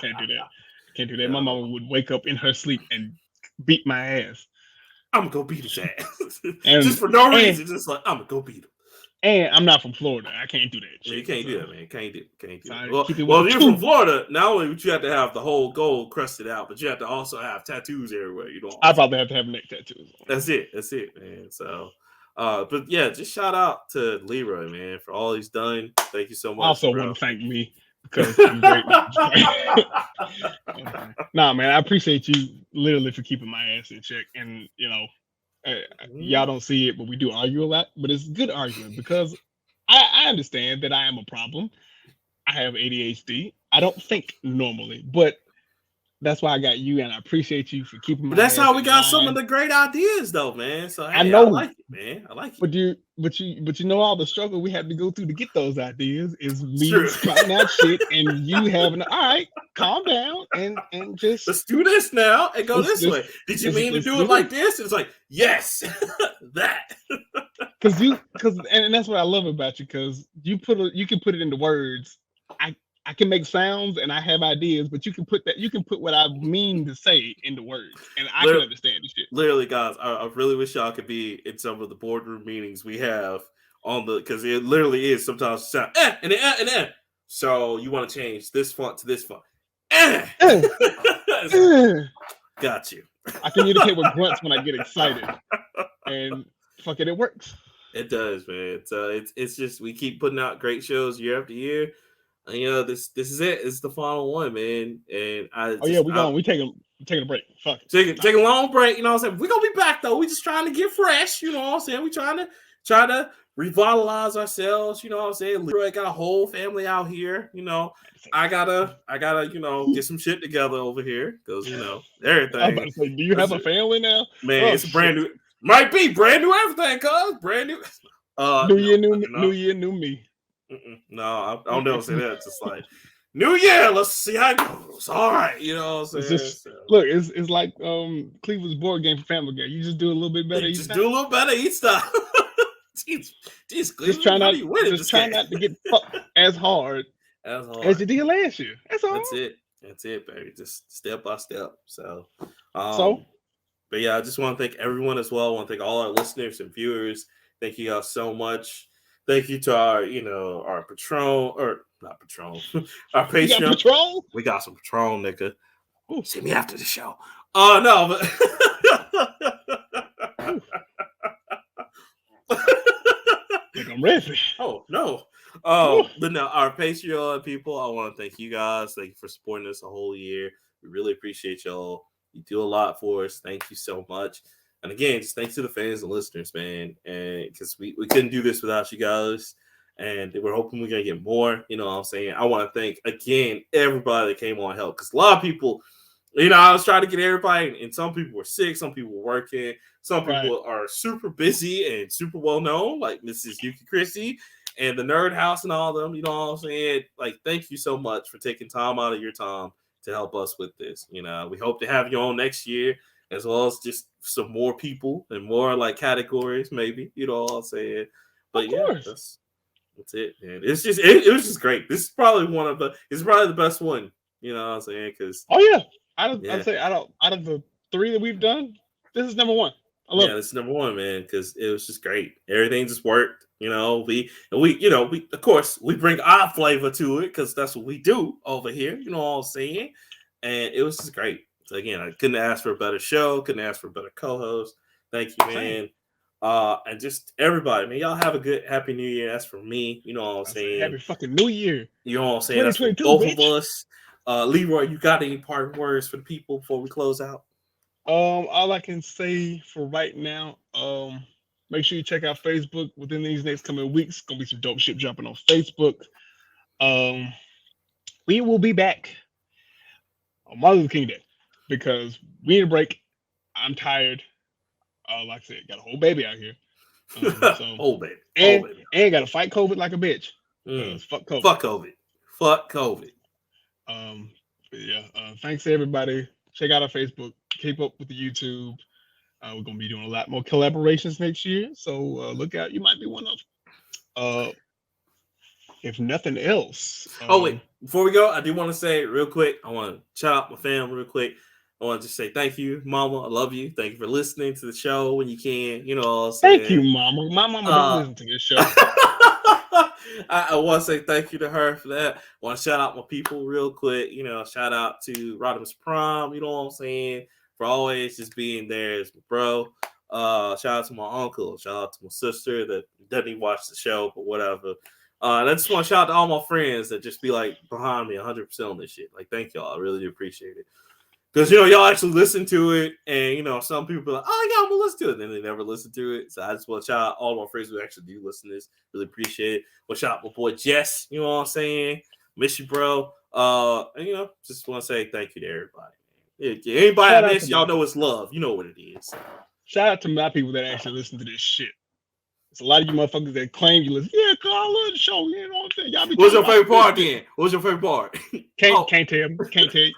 Can't do that. My mama would wake up in her sleep and beat my ass. I'm gonna go beat his ass. Just for no reason. Just like, I'm gonna go beat him. And I'm not from Florida. I can't do that shit. Yeah, you can't do that, man. Can't do Sorry, that. Well, if you're from Florida, not only would you have to have the whole gold crusted out, but you have to also have tattoos everywhere. I probably have to have neck tattoos. That's it, man. So, but yeah, just shout out to Leroy, man, for all he's done. Thank you so much. Also want to thank me because I'm great. Nah, man, I appreciate you literally for keeping my ass in check. And y'all don't see it, but we do argue a lot. But it's good arguing because I understand that I am a problem. I have ADHD. I don't think normally, but that's why I got you, and I appreciate you for keeping my. That's how we got some of the great ideas, though, man. So hey, I know, I like it, man. I like it. But you know all the struggle we had to go through to get those ideas is me spouting out shit, and you having all right, calm down, and just let's do this now and go this way. Did you mean to do it like this? It's like yes, that. Because that's what I love about you, because you can put it into words. I can make sounds and I have ideas, but you can put what I mean to say into words, and I can understand this shit. Literally, guys, I really wish y'all could be in some of the boardroom meetings we have because it literally is sometimes sound and then. So you want to change this font to this font? Got you. I communicate with grunts when I get excited, and fuck it works. It does, man. So it's just we keep putting out great shows year after year. And, this is it. It's the final one, man. And we taking a break. Fuck it. Take a long break. You know what I'm saying? We're gonna be back though. We just trying to get fresh. You know what I'm saying? We try to revitalize ourselves. You know what I'm saying? Leroy got a whole family out here. You know, I gotta get some shit together over here because everything. I'm about to say, do you have a family now? Man, it's a brand new. Might be brand new everything, cuz brand new. New year, new me. No, I don't never say that. It's just like New Year. Let's see how it goes. All right, you know what I'm saying. Look, it's like Cleveland's board game for Family Guy. You just do a little bit better. Do a little better each time. Jeez, just try not to get fucked as hard as you did last year. That's all. That's it, baby. Just step by step. So, but yeah, I just want to thank everyone as well. I want to thank all our listeners and viewers. Thank you guys so much. Thank you to our Patron, or not Patron, our Patreon. Patron? We got some Patron, nigga. See me after the show. Oh no, but like I'm ready. Oh no. But no, our Patreon people, I want to thank you guys. Thank you for supporting us a whole year. We really appreciate y'all. You do a lot for us. Thank you so much. And again, just thanks to the fans and listeners, man. And because we couldn't do this without you guys. And we're hoping we're gonna get more. You know what I'm saying? I want to thank again everybody that came on help. Because a lot of people, I was trying to get everybody, and some people were sick, some people were working, some people are super busy and super well known, like Mrs. Yuki Christie and the Nerd House and all of them. You know what I'm saying? Like, thank you so much for taking time out of your time to help us with this. We hope to have you on next year, as well as just some more people and more like categories, maybe. You know what I'm saying? But yeah, that's it, man. It's just it was just great. This is probably the best one. You know what I'm saying? Because I'd say out of the 3 that we've done, this is number 1. I love it. This is number 1, man, because it was just great. Everything just worked. We of course we bring our flavor to it because that's what we do over here. You know what I'm saying? And it was just great. So again, I couldn't ask for a better show, couldn't ask for a better co-host. Thank you, man. And just everybody, man, y'all have a good happy new year. That's for me. You know what I'm saying? Happy fucking new year. You know what I'm saying? That's for both of us. Leroy, you got any parting words for the people before we close out? All I can say for right now, make sure you check out Facebook within these next coming weeks. Gonna be some dope shit jumping on Facebook. We will be back on Martin Luther King Day because we need a break. I'm tired. Like I said, got a whole baby out here. Whole baby. And got to fight COVID like a bitch. Fuck COVID. Fuck COVID. Thanks to everybody. Check out our Facebook. Keep up with the YouTube. We're gonna be doing a lot more collaborations next year, so look out. You might be one of them. If nothing else. Wait, before we go, I do want to say real quick. I want to shout out my family real quick. I want to just say thank you, Mama. I love you. Thank you for listening to the show when you can. You know what I'm saying? Thank you, Mama. My mama don't listen to this show. I want to say thank you to her for that. I want to shout out my people real quick. Shout out to Rodimus Prime. You know what I'm saying? For always just being there as my bro. Shout out to my uncle. Shout out to my sister that doesn't even watch the show, but whatever. And I just want to shout out to all my friends that just be like behind me 100% on this shit. Like, thank y'all. I really do appreciate it. Because, y'all actually listen to it. And, some people be like, oh, yeah, I'm going to listen to it. And then they never listen to it. So I just want to shout out all my friends who actually do listen to this. Really appreciate it. Well, shout out my boy Jess. You know what I'm saying? Miss you, bro. And, just want to say thank you to everybody. Yeah, anybody I miss, y'all know it's love. You know what it is. Shout out to my people that actually listen to this shit. It's a lot of you motherfuckers that claim you listen. Yeah, cause I love the show. You know what I'm saying? Y'all be What's your favorite part then? What's your favorite part? Can't tell you. Can't tell you.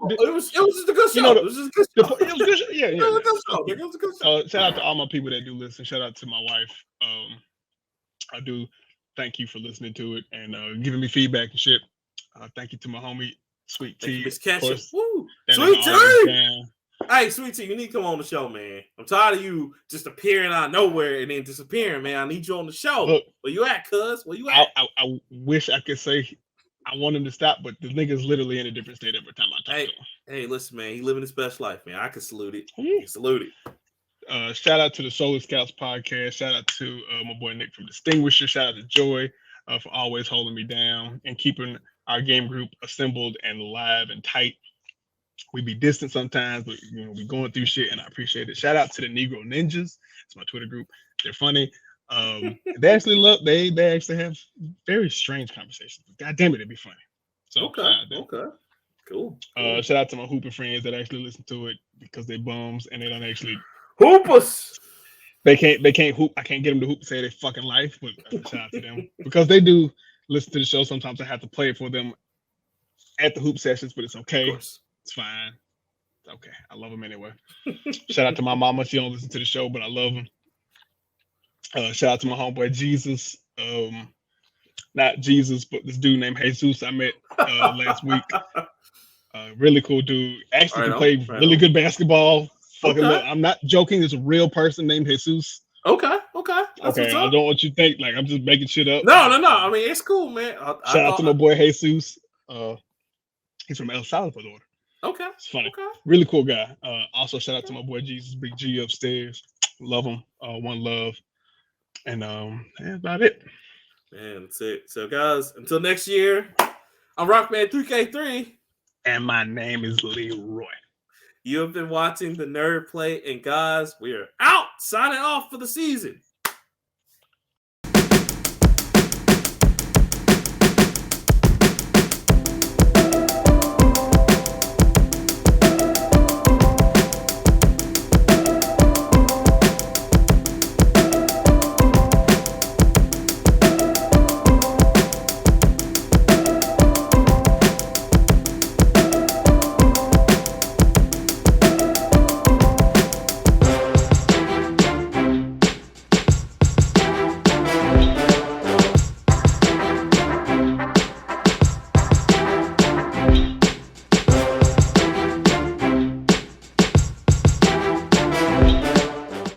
It was just a good show. It was just a good show. It was a good show. Yeah. It was a good show. Shout out to all my people that do listen. Shout out to my wife. I do thank you for listening to it and giving me feedback and shit. Thank you to my homie Sweet Tea. Miss Ketchum. Woo! Sweet Tea! Hey, Sweet Tea, you need to come on the show, man. I'm tired of you just appearing out of nowhere and then disappearing, man. I need you on the show. Look, where you at, cuz? Where you at? I wish I could say I want him to stop, but the nigga's literally in a different state every time I talk to him. Hey, listen, man. He living his best life, man. I can salute it. Salute it. Shout out to the Solar Scouts podcast. Shout out to my boy Nick from Distinguisher. Shout out to Joy for always holding me down and keeping our game group assembled and live and tight. We be distant sometimes, but we going through shit, and I appreciate it. Shout out to the Negro Ninjas. It's my Twitter group. They're funny. They actually they actually have very strange conversations. God damn it, it'd be funny. So okay, cool. Shout out to my hooping friends that actually listen to it because they bums and they don't actually hoopers. They can't hoop. I can't get them to hoop to save their fucking life, but shout out to them because they do listen to the show. Sometimes I have to play it for them at the hoop sessions, but it's okay. It's fine. It's okay. I love them anyway. Shout out to my mama. She don't listen to the show, but I love them. Shout out to my homeboy Jesus. Not Jesus, but this dude named Jesus I met last week. Really cool dude. Actually can play really good basketball. Fucking I'm not joking. There's a real person named Jesus. Okay. That's okay. I don't want you to think like I'm just making shit up. No. I mean, it's cool, man. Shout out to my boy Jesus. He's from El Salvador. Okay. It's funny. Okay. Really cool guy. Also, shout out to my boy Jesus Big G upstairs. Love him. One love. And that's about it. Man, that's it. So, guys, until next year, I'm Rockman3K3. And my name is Leroy. You have been watching the Nerd Play. And, guys, we are out. Signing off for the season.